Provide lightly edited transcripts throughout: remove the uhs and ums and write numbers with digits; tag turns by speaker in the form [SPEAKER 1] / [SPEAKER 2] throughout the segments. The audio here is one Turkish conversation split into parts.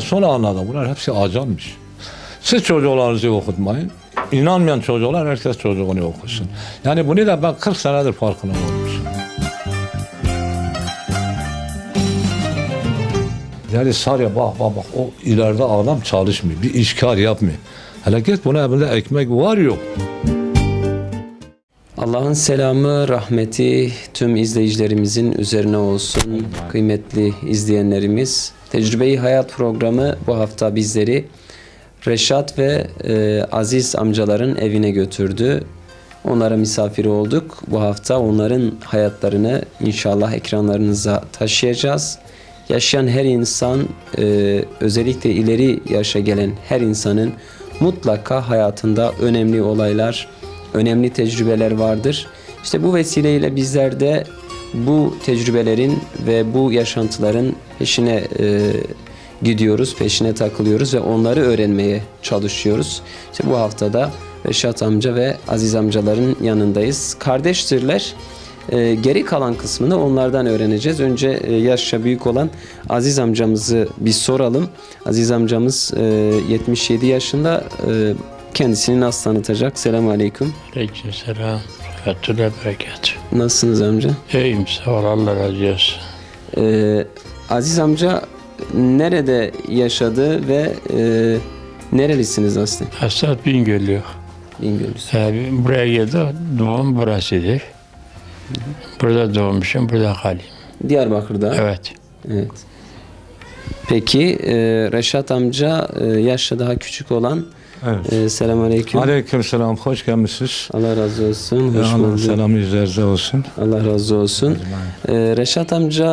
[SPEAKER 1] Sonra anladım bunlar hepsi ajanmış. Siz çocuklarınızı okutmayın. İnanmayan çocuklar herkes çocuğunu okusun. Yani bunu da ben 40 senedir farkına olmuşum. Yani sarıya bak o ileride adam çalışmıyor. Bir işkar yapmıyor. Hele git buna evinde ekmek var yok.
[SPEAKER 2] Allah'ın selamı, rahmeti tüm izleyicilerimizin üzerine olsun. Kıymetli izleyenlerimiz, Tecrübe-i Hayat programı bu hafta bizleri Reşat ve Aziz amcaların evine götürdü. Onlara misafir olduk. Bu hafta onların hayatlarını inşallah ekranlarınıza taşıyacağız. Yaşayan her insan, özellikle ileri yaşa gelen her insanın mutlaka hayatında önemli olaylar, önemli tecrübeler vardır. İşte bu vesileyle bizler de bu tecrübelerin ve bu yaşantıların peşine gidiyoruz, peşine takılıyoruz ve onları öğrenmeye çalışıyoruz. İşte bu haftada Reşat amca ve Aziz amcaların yanındayız. Kardeştirler. Geri kalan kısmını onlardan öğreneceğiz. Önce yaşça büyük olan Aziz amcamızı bir soralım. Aziz amcamız 77 yaşında. Kendisini nasıl tanıtacak? Selamun aleyküm.
[SPEAKER 3] Aleykümselam. Rahmetullahi berekat.
[SPEAKER 2] Nasılsınız amca?
[SPEAKER 3] İyiyim, sağ ol, Allah razı olsun.
[SPEAKER 2] Aziz amca nerede yaşadı ve nerelisiniz aslında?
[SPEAKER 3] Esat Bingöllü.
[SPEAKER 2] Bingöllüsü.
[SPEAKER 3] Buraya geldi, doğum burasıdır. Burada doğmuşum, burada kalayım.
[SPEAKER 2] Diyarbakır'da.
[SPEAKER 3] Evet.
[SPEAKER 2] Evet. Peki Reşat amca yaşça daha küçük olan.
[SPEAKER 1] Evet.
[SPEAKER 2] Selamünaleyküm.
[SPEAKER 1] Aleykümselam, hoş gelmişsiniz.
[SPEAKER 2] Allah razı olsun. Hoş
[SPEAKER 1] Allah
[SPEAKER 2] bulduk.
[SPEAKER 1] selamı üzerinize olsun.
[SPEAKER 2] Allah razı olsun. Reşat amca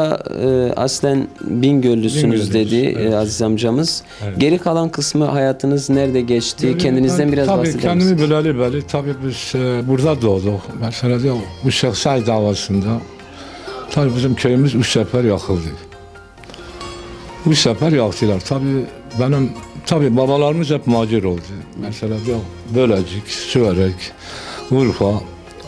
[SPEAKER 2] aslen Bingöllüsünüz dedi
[SPEAKER 1] Evet.
[SPEAKER 2] Aziz amcamız.
[SPEAKER 1] Evet.
[SPEAKER 2] Geri kalan kısmı hayatınız nerede geçti? Kendinizden biraz
[SPEAKER 1] tabii
[SPEAKER 2] bahseder
[SPEAKER 1] kendimi
[SPEAKER 2] misiniz?
[SPEAKER 1] bileli tabii biz burada doğduk. Mesela diyor, bu Şehzai davasında tabii bizim köyümüz 3 sefer yakıldı. 3 sefer yaktılar. Tabii babalarımız hep macir oldu. Mesela diyor, Bölecik, Süverek, Urfa,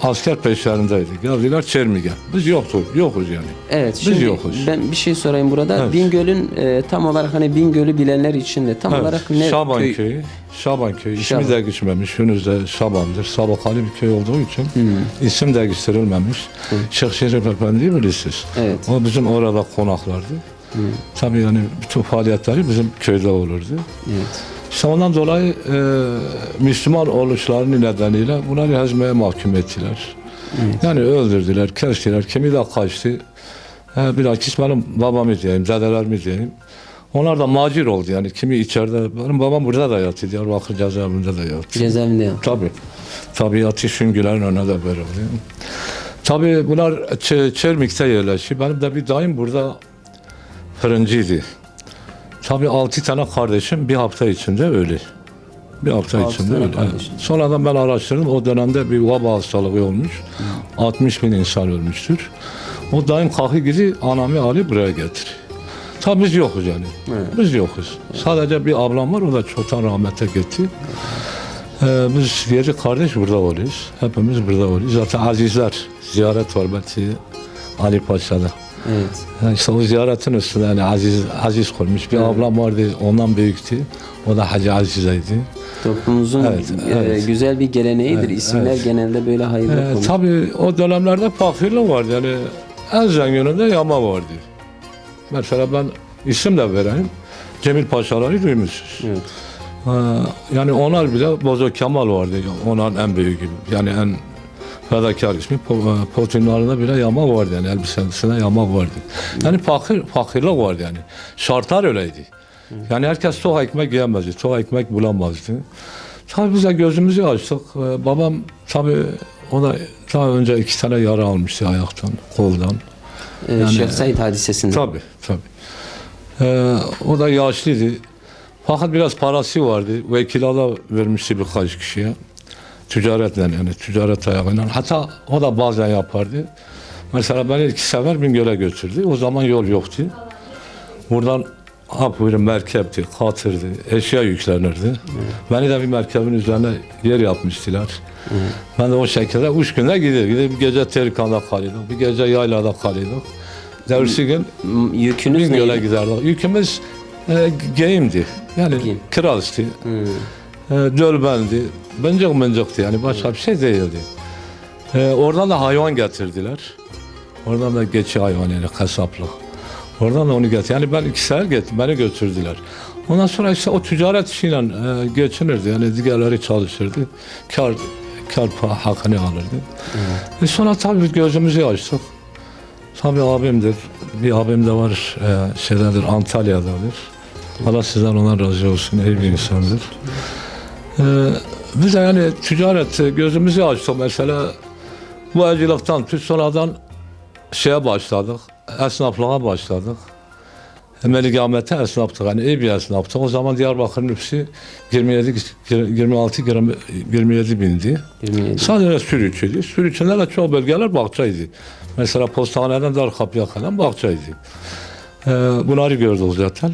[SPEAKER 1] asker peşlerindeydik. Geldiler Çermik'e. Biz yokuz yani.
[SPEAKER 2] Evet.
[SPEAKER 1] Biz
[SPEAKER 2] Şimdi
[SPEAKER 1] yokuz.
[SPEAKER 2] ben bir şey sorayım burada.
[SPEAKER 1] Evet.
[SPEAKER 2] Bingöl'ün tam olarak hani Bingöl'ü bilenler için de tam
[SPEAKER 1] Evet,
[SPEAKER 2] olarak ne
[SPEAKER 1] Şaban
[SPEAKER 2] köy?
[SPEAKER 1] köyü. İsmi
[SPEAKER 2] Şaban.
[SPEAKER 1] de geçmemiş. Henüz de Şaban'dır. Sabakalı bir köy olduğu için isim de geçirilmemiş. Şeyh Şerif Efendi'yi bilirsiniz.
[SPEAKER 2] Evet.
[SPEAKER 1] O bizim orada konaklardı. Tabii yani bütün faaliyetleri bizim köyde olurdu.
[SPEAKER 2] Evet.
[SPEAKER 1] İşte ondan dolayı Müslüman oluşlarının nedeniyle bunları hazmeye mahkum ettiler.
[SPEAKER 2] Evet.
[SPEAKER 1] Yani öldürdüler, kestiler. Kimi de kaçtı. Bilakis benim babamı diyeyim, dedelerimi diyeyim. Onlar da macir oldu yani. Kimi içeride, benim babam burada da yattı. Diyarbakır cezaevinde de yattı.
[SPEAKER 2] Cezaevinde yaptı.
[SPEAKER 1] Tabii yatı süngülerin önüne de verildi. Tabii bunlar Çermik'te yerleşti. Benim de bir dayım burada fırıncıydı. Tabii 6 tane kardeşim bir hafta içinde öldü. Bir hafta
[SPEAKER 2] Altı
[SPEAKER 1] içinde
[SPEAKER 2] tane
[SPEAKER 1] öldü.
[SPEAKER 2] kardeşin.
[SPEAKER 1] Sonradan ben araştırdım. O dönemde bir veba hastalığı olmuş. 60 bin insan ölmüştür. O dayım kalkı gidi anamı alıp buraya getir. Tabii biz yokuz yani.
[SPEAKER 2] Evet.
[SPEAKER 1] Biz yokuz. Sadece bir ablam var. O da çoktan rahmete gitti. Biz 7 kardeş burada oluyoruz. Hepimiz burada oluyoruz. Zaten azizler ziyaret var belki Ali Paşa'da.
[SPEAKER 2] Evet.
[SPEAKER 1] Yani işte o ziyaretin üstüne yani aziz koymuş. Bir ablam vardı, ondan büyüktü. O da Hacı Azize'ydi.
[SPEAKER 2] Toplumumuzun
[SPEAKER 1] Evet.
[SPEAKER 2] güzel bir geleneğidir.
[SPEAKER 1] Evet,
[SPEAKER 2] İsimler
[SPEAKER 1] evet.
[SPEAKER 2] genelde böyle hayırlı konur.
[SPEAKER 1] Tabii o dönemlerde fakirlik vardı. Yani en zengininde yama vardı. Mesela ben isim de vereyim. Cemil Paşaları duymuşsunuz.
[SPEAKER 2] Evet.
[SPEAKER 1] Yani onlar bile Bozo Kemal vardı. Onların en büyüğü. Yani en fedakar ismi. Potinlarında bile yama vardı yani. Elbisesinde yama vardı. Yani fakirlik vardı yani. Şartlar öyleydi. Yani herkes tok ekmek yiyemezdi. Tok ekmek bulamazdı. Tabii biz de gözümüzü açtık. Babam tabii o da daha önce 2 tane yara almıştı ayaktan, koldan.
[SPEAKER 2] Şeyh Said hadisesinde.
[SPEAKER 1] Tabii. O da yaşlıydı. Fakat biraz parası vardı. Vekilada vermişti birkaç kişiye. Ticaretle yani ticaret ayağıyla. Hatta o da bazen yapardı. Mesela beni 2 sefer Bingöl'e götürdü. O zaman yol yoktu. Buradan merkepti, katırdı, eşya yüklenirdi. Beni de bir merkebin üzerine yer yapmıştılar. Ben de o şekilde 3 günde gidiyor. Bir gece Terikan'da kalıyorduk, bir gece Yayla'da kalıyorduk. Dersi gün
[SPEAKER 2] Yükünüz
[SPEAKER 1] Bingöl'e
[SPEAKER 2] neydi?
[SPEAKER 1] giderdik. Yükümüz Geyimdi. Yani
[SPEAKER 2] Giyim.
[SPEAKER 1] kiralistı. Dölbendi. Bıncıktı yani başka bir şey değildi. Oradan da hayvan getirdiler. Oradan da geçi hayvan yani kasaplık. Oradan da onu getir. Yani ben 2 sefer beni götürdüler. Ondan sonra işte o ticaret işiyle geçinirdi. Yani diğerleri çalışırdı. Kar hakkını alırdı. Sonra tabii biz gözümüzü açtık. Tabii abimdir. Bir abim de var şeydedir, Antalya'dadır. Allah sizden ondan razı olsun. İyi bir insandır. Biz de yani ticaret gözümüzü açtık mesela. Bu evcilikten sonradan şeye başladık. Esnaflığa başladık. Meligamete esnaftık. Yani iyi bir esnaftık. O zaman Diyarbakır nüfusu 27 bindi.
[SPEAKER 2] 27.
[SPEAKER 1] Sadece sürücüydü. Sürücülerle çoğu bölgeler bahçeydi. Mesela postaneden Darkapı'ya kadar bahçeydi. Bunları gördük zaten.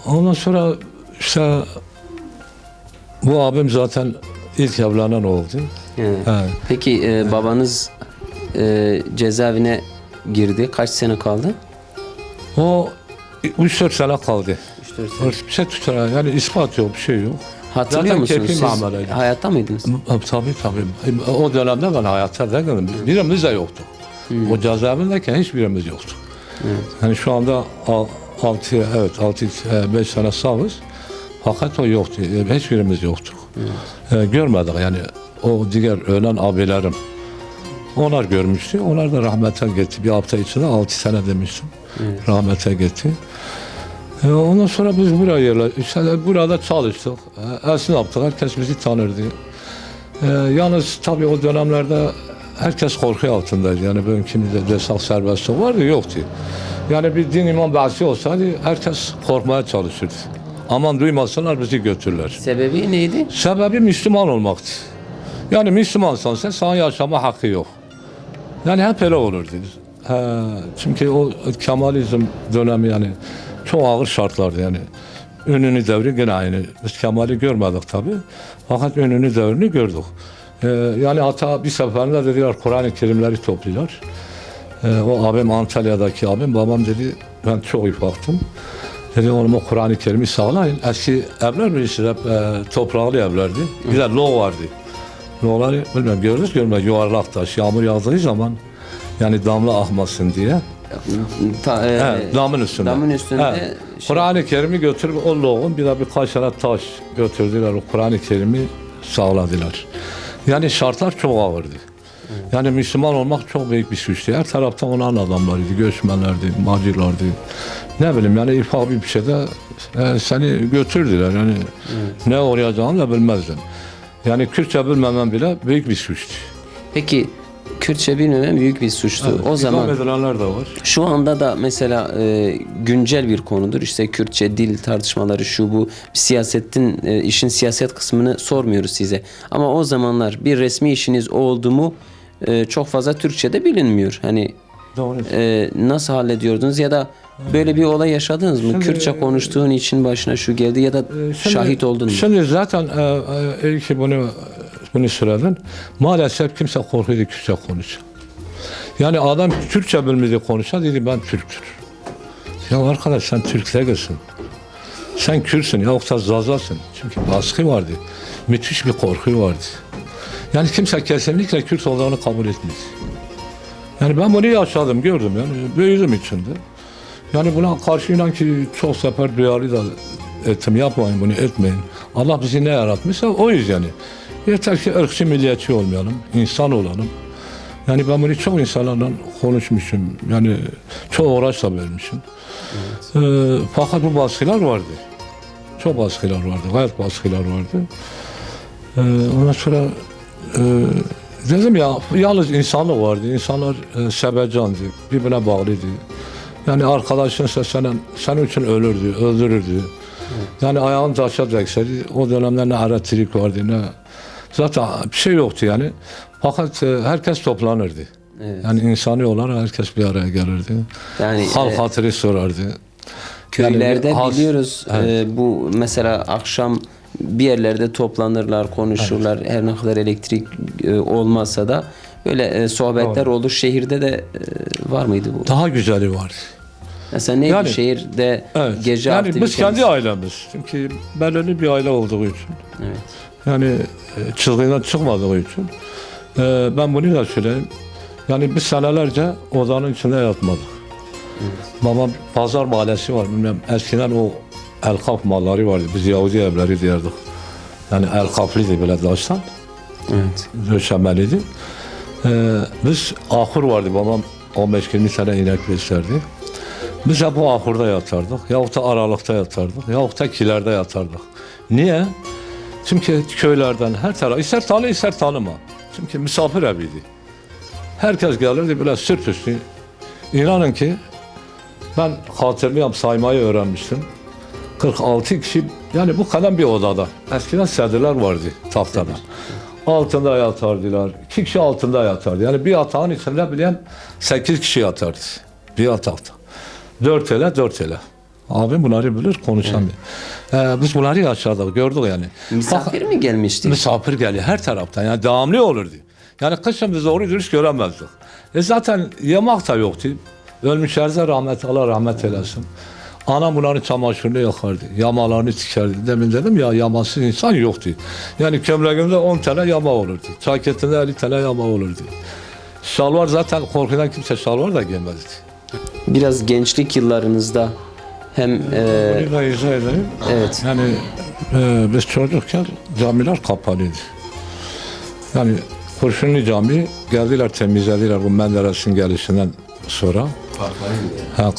[SPEAKER 1] Ondan sonra işte bu abim zaten ilk evlenen oldu.
[SPEAKER 2] Evet.
[SPEAKER 1] Evet.
[SPEAKER 2] Peki babanız cezaevine girdi. Kaç sene kaldı?
[SPEAKER 1] O 3-4 sene kaldı.
[SPEAKER 2] 3-4 sene.
[SPEAKER 1] Bir şey tutar yani ispat yok, bir şey yok.
[SPEAKER 2] Hatırlıyor
[SPEAKER 1] Zaten
[SPEAKER 2] musunuz?
[SPEAKER 1] keyfi
[SPEAKER 2] Siz
[SPEAKER 1] muameleydi.
[SPEAKER 2] hayatta mıydınız?
[SPEAKER 1] Tabii. O dönemde ben hayatta değilim. Birimiz de yoktu. O cezaevindeyken hiçbirimiz yoktu. Yani şu anda 5 sene sağız. Fakat o yoktu. Hiçbirimiz yoktu. Görmedik yani o diğer ölen abilerim. Onlar görmüştü. Onlar da rahmete gitti. Bir hafta içinde 6 sene demiştim. Rahmete gitti. Ondan sonra biz buraya yerleştik. İşte burada çalıştık. Esnaftık. Herkes bizi tanırdı. Yalnız tabii o dönemlerde herkes korku altındaydı. Yani böyle kimde cesak serbestlik vardı yoktu. Yani bir din iman bahsi olsaydı herkes korkmaya çalışırdı. Aman duymasınlar bizi götürürler.
[SPEAKER 2] Sebebi neydi?
[SPEAKER 1] Sebebi Müslüman olmaktı. Yani Müslümansan sen sana yaşama hakkı yok. Yani hep öyle olurdu. Çünkü o Kemalizm dönemi yani çok ağır şartlardı yani. Ünlü devri gene aynı. Biz Kemal'i görmedik tabii. Fakat ünlü devrini gördük. Yani hatta bir seferinde dediler Kur'an-ı Kerimleri topluyorlar. O abim Antalya'daki abim babam dedi ben çok ufaktım. Dedi oğlum o Kur'an-ı Kerim'i sağlayın. Eski evler bilirsiniz hep topraklı evlerdi. Bir de log vardı. Logları bilmem gördünüz görmez yuvarlak taş yağmur yağdığı zaman yani damla ahmasın diye. Damın üstünde.
[SPEAKER 2] Damın üstünde.
[SPEAKER 1] Evet. Kur'an-ı Kerim'i götürüp o loğun bir de birkaç tane taş götürdüler. O Kur'an-ı Kerim'i sağladılar. Yani şartlar çok ağırdı. Yani Müslüman olmak çok büyük bir suçtu. Her taraftan olan adamlarıydı, göçmenlerdi, macirlardı. Ne bileyim yani ifade bir şeyde seni götürdüler. Yani ne uğrayacağını da bilmezdin. Yani Kürtçe bilmemen bile büyük bir suçtu.
[SPEAKER 2] Peki Kürtçe bilmemen büyük bir suçtu.
[SPEAKER 1] Evet,
[SPEAKER 2] o zaman
[SPEAKER 1] idam edilenler de var.
[SPEAKER 2] şu anda da mesela güncel bir konudur. İşte Kürtçe dil tartışmaları şu bu siyasetin işin siyaset kısmını sormuyoruz size. Ama o zamanlar bir resmi işiniz oldu mu çok fazla Türkçe'de bilinmiyor. Hani
[SPEAKER 1] Doğru.
[SPEAKER 2] nasıl hallediyordunuz ya da böyle bir olay yaşadınız mı?
[SPEAKER 1] Şimdi,
[SPEAKER 2] Kürtçe konuştuğun için başına şu geldi ya da şahit oldun mu?
[SPEAKER 1] Şimdi zaten iyi ki bunu söyledin. Maalesef kimse korkuyordu Kürtçe konuşuyor. Yani adam Türkçe bilmedi konuşan dedi ben Türk'tür. Ya arkadaş sen Türk değilsin. Sen Kürtsün yoksa Zazasın. Çünkü baskı vardı. Müthiş bir korku vardı. Yani kimse kesinlikle Kürt olduğunu kabul etmedi. Yani ben bunu yaşadım, gördüm yani büyüdüm içinde. Yani buna karşı inan ki çok sefer duyarlı da ettim, yapmayın bunu etmeyin. Allah bizi ne yaratmışsa oyuz yani. Yeter ki ırkçı milliyetçi olmayalım, insan olalım. Yani ben bunu çok insanlarla konuşmuşum. Yani çok uğraşla vermişim. Fakat bu baskılar vardı. Çok baskılar vardı, gayet baskılar vardı. Ondan sonra dedim ya yalnız insanlık vardı. İnsanlar sebecandı, birbirine bağlıydı. Yani arkadaşınsa senin için ölürdü, öldürürdü. Yani ayağın taşa değseydi o dönemde ne elektrik vardı ne zaten bir şey yoktu yani. Fakat herkes toplanırdı.
[SPEAKER 2] Evet.
[SPEAKER 1] Yani insani olarak herkes bir araya gelirdi.
[SPEAKER 2] Yani
[SPEAKER 1] Hal hatırı sorardı.
[SPEAKER 2] köylerde
[SPEAKER 1] Yani
[SPEAKER 2] biliyoruz
[SPEAKER 1] evet.
[SPEAKER 2] bu mesela akşam bir yerlerde toplanırlar, konuşurlar. Her ne kadar elektrik olmasa da böyle sohbetler
[SPEAKER 1] Doğru.
[SPEAKER 2] olur. Şehirde de var mıydı bu?
[SPEAKER 1] Daha güzeli vardı.
[SPEAKER 2] Mesela Nevşehir'de
[SPEAKER 1] Evet.
[SPEAKER 2] gece
[SPEAKER 1] yani biz
[SPEAKER 2] aktivitemiz.
[SPEAKER 1] kendi ailemiz. Çünkü belirli bir aile olduğu için.
[SPEAKER 2] Evet.
[SPEAKER 1] Yani çizgiden çıkmadığı için. Ben bunu da söyleyeyim. Yani biz senelerce odanın içinde yatmadık. Babam pazar mahallesi var. Bilmem, eskiden o el kap malları vardı. Biz Yahudi evleri diyerdik. Yani el kaplıydı böyle taştan.
[SPEAKER 2] Evet.
[SPEAKER 1] Döşemeliydi. Biz ahur vardı. Babam 15-20 tane inek beslerdi. Biz hep bu ahurda yatardık. Yahut da aralıkta yatardık. Yahut da kilerde yatardık. Niye? Çünkü köylerden her taraf, ister tanı ister tanıma. Çünkü misafir eviydi. Herkes gelirdi böyle sırt üstü. İnanın ki ben hatırlıyorum, saymayı öğrenmiştim. 46 kişi, yani bu kadar bir odada. Eskiden sedirler vardı tahtada. Altında yatardılar. 2 kişi altında yatardı. Yani bir yatağın içinde bilen 8 kişi yatardı. Bir yatakta. 4 ele 4 ele. Abi bunları bilir, konuşamıyor. Biz bunları yaşadık, gördük yani.
[SPEAKER 2] Misafir mi gelmişti?
[SPEAKER 1] Misafir geliyor her taraftan. Yani devamlı olurdu. Yani kışın biz doğru dürüst göremezdik. Zaten yemek de yoktu. Ölmüşlerse rahmet, Allah rahmet eylesin. Anam bunların çamaşırını yakardı. Yamalarını tikerdi. Demin dedim ya, yamasız insan yoktu. Yani kömleğimde 10 tane yama olurdu. Ceketinde 50 tane yama olurdu. Şalvar zaten korkudan kimse şalvar da giymezdi.
[SPEAKER 2] Biraz gençlik yıllarınızda hem
[SPEAKER 1] Bunu da izah edeyim.
[SPEAKER 2] evet.
[SPEAKER 1] Yani biz çocukken camiler kapalıydı. Yani Kurşunlu Cami geldiler, temizlediler bu Menderes'in gelişinden sonra.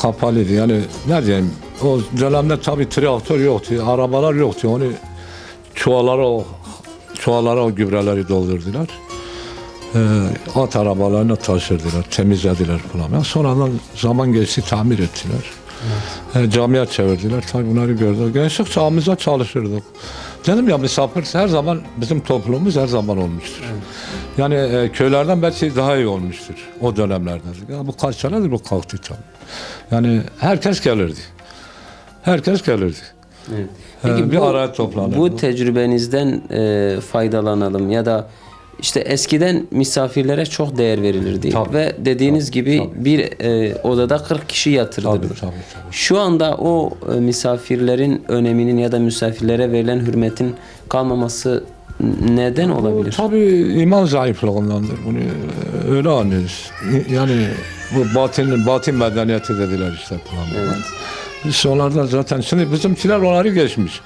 [SPEAKER 1] Kapalıydı. Yani ne diyeyim, o dönemde tabii traktör yoktu, arabalar yoktu. Onu çuvallara o gübreleri doldurdular. At arabalarına taşırdılar, temizlediler falan. Yani sonradan zaman geçti, tamir ettiler. Camiye çevirdiler. Tabii bunları gördük. Gençlik çağımızda çalışırdık. Dedim ya, misafir her zaman bizim toplumumuz her zaman olmuştur. Yani köylerden belki daha iyi olmuştur o dönemlerde. Ya bu kaç senedir bu kalktı tabii. Yani herkes gelirdi. Herkes gelirdi.
[SPEAKER 2] Evet.
[SPEAKER 1] Bir araya toplanırdı.
[SPEAKER 2] Bu tecrübenizden faydalanalım ya da işte eskiden misafirlere çok değer verilirdi
[SPEAKER 1] Tabii,
[SPEAKER 2] ve dediğiniz gibi
[SPEAKER 1] tabii.
[SPEAKER 2] bir odada 40 kişi yatırılır.
[SPEAKER 1] Tabii.
[SPEAKER 2] Şu anda o misafirlerin öneminin ya da misafirlere verilen hürmetin kalmaması neden olabilir?
[SPEAKER 1] Tabii iman zayıflığındandır. Bunu öyle anlıyoruz. Yani bu batın medeniyeti dediler işte falan.
[SPEAKER 2] Evet.
[SPEAKER 1] Biz onlardan zaten, şimdi bizimkiler onları geçmiş.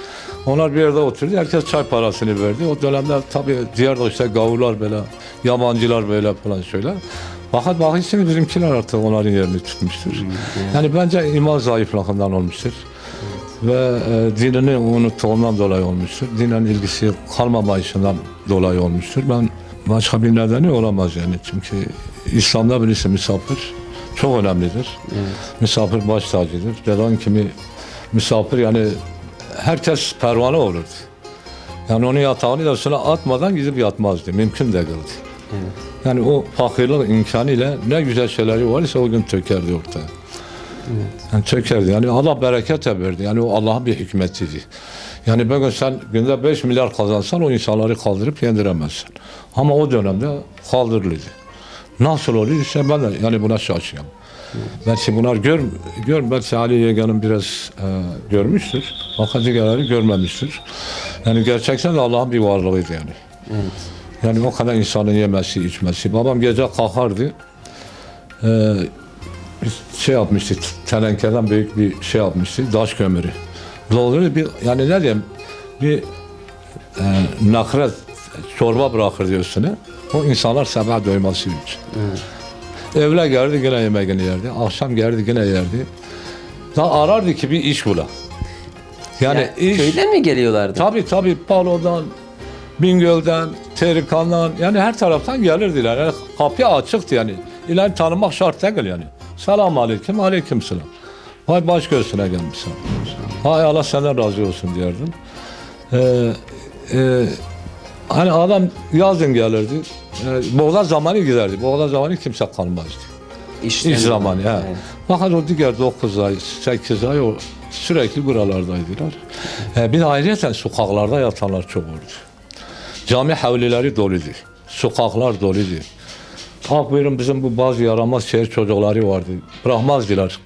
[SPEAKER 1] Onlar bir yerde oturdu, herkes çay parasını verdi. O dönemde tabii diğer de işte gavurlar böyle, yabancılar böyle falan şöyle. Fakat bakın şimdi bizimkiler artık onların yerini tutmuştur. Yani bence iman zayıflığından olmuştur. Ve dinini unuttuğundan dolayı olmuştur. Dinle ilgisi kalmamayışından dolayı olmuştur. Ben başka bir nedeni olamaz yani. Çünkü İslam'da birisi misafir çok önemlidir. Misafir baş tacıdır. Dediğim kimi misafir, yani herkes pervane olurdu. Yani onun yatağını da üstüne atmadan gidip yatmazdı. Mümkün değildi. Yani o fakirlik imkanıyla ne güzel şeyleri var ise o gün tökerdi ortaya. Yani çökerdi. Yani Allah bereket verdi. Yani o Allah'ın bir hikmetiydi. Yani bugün sen günde 5 milyar kazansan o insanları kaldırıp yendiremezsin. Ama o dönemde kaldırılıydı. Nasıl oluyor işte ben de yani buna şaşıyorum. Belki bunlar belki Ali Yegan'ın biraz görmüştür. Fakat diğerleri görmemiştir. Yani gerçekten de Allah'ın bir varlığıydı yani.
[SPEAKER 2] Evet.
[SPEAKER 1] Yani o kadar insanın yemesi, içmesi. Babam gece kalkardı. Şey yapmıştı, tenenkeden büyük bir şey yapmıştı, taş kömürü. Dolduruyor bir, yani ne diyeyim, bir nakret çorba bırakırdı üstüne. O insanlar sabah doyması için. Evle geldi yine yemeğini yerdi, akşam geldi yine yerdi. Daha arardı ki bir iş bula. Yani iş...
[SPEAKER 2] Köyden mi geliyorlardı?
[SPEAKER 1] Tabii Palo'dan, Bingöl'den, Terikan'dan, yani her taraftan gelirdiler. Yani kapı açıktı yani. İlan tanımak şart değil yani. Selamun aleyküm, aleyküm selam. Vay baş göğsüne gelmişsin. Hay Allah senden razı olsun derdim. Hani adam yazın gelirdi. Boğaz zamanı giderdi. Boğaz zamanı kimse kalmazdı. İş zamanı. Evet. Fakat o diğer 9 ay, 8 ay o sürekli buralardaydılar. Bir de ayrıca sokaklarda yatanlar çok oldu. Cami havlileri doluydu. Sokaklar doluydu. Buyurun bizim bu bazı yaramaz şehir çocukları vardı. Bırakmazdılar.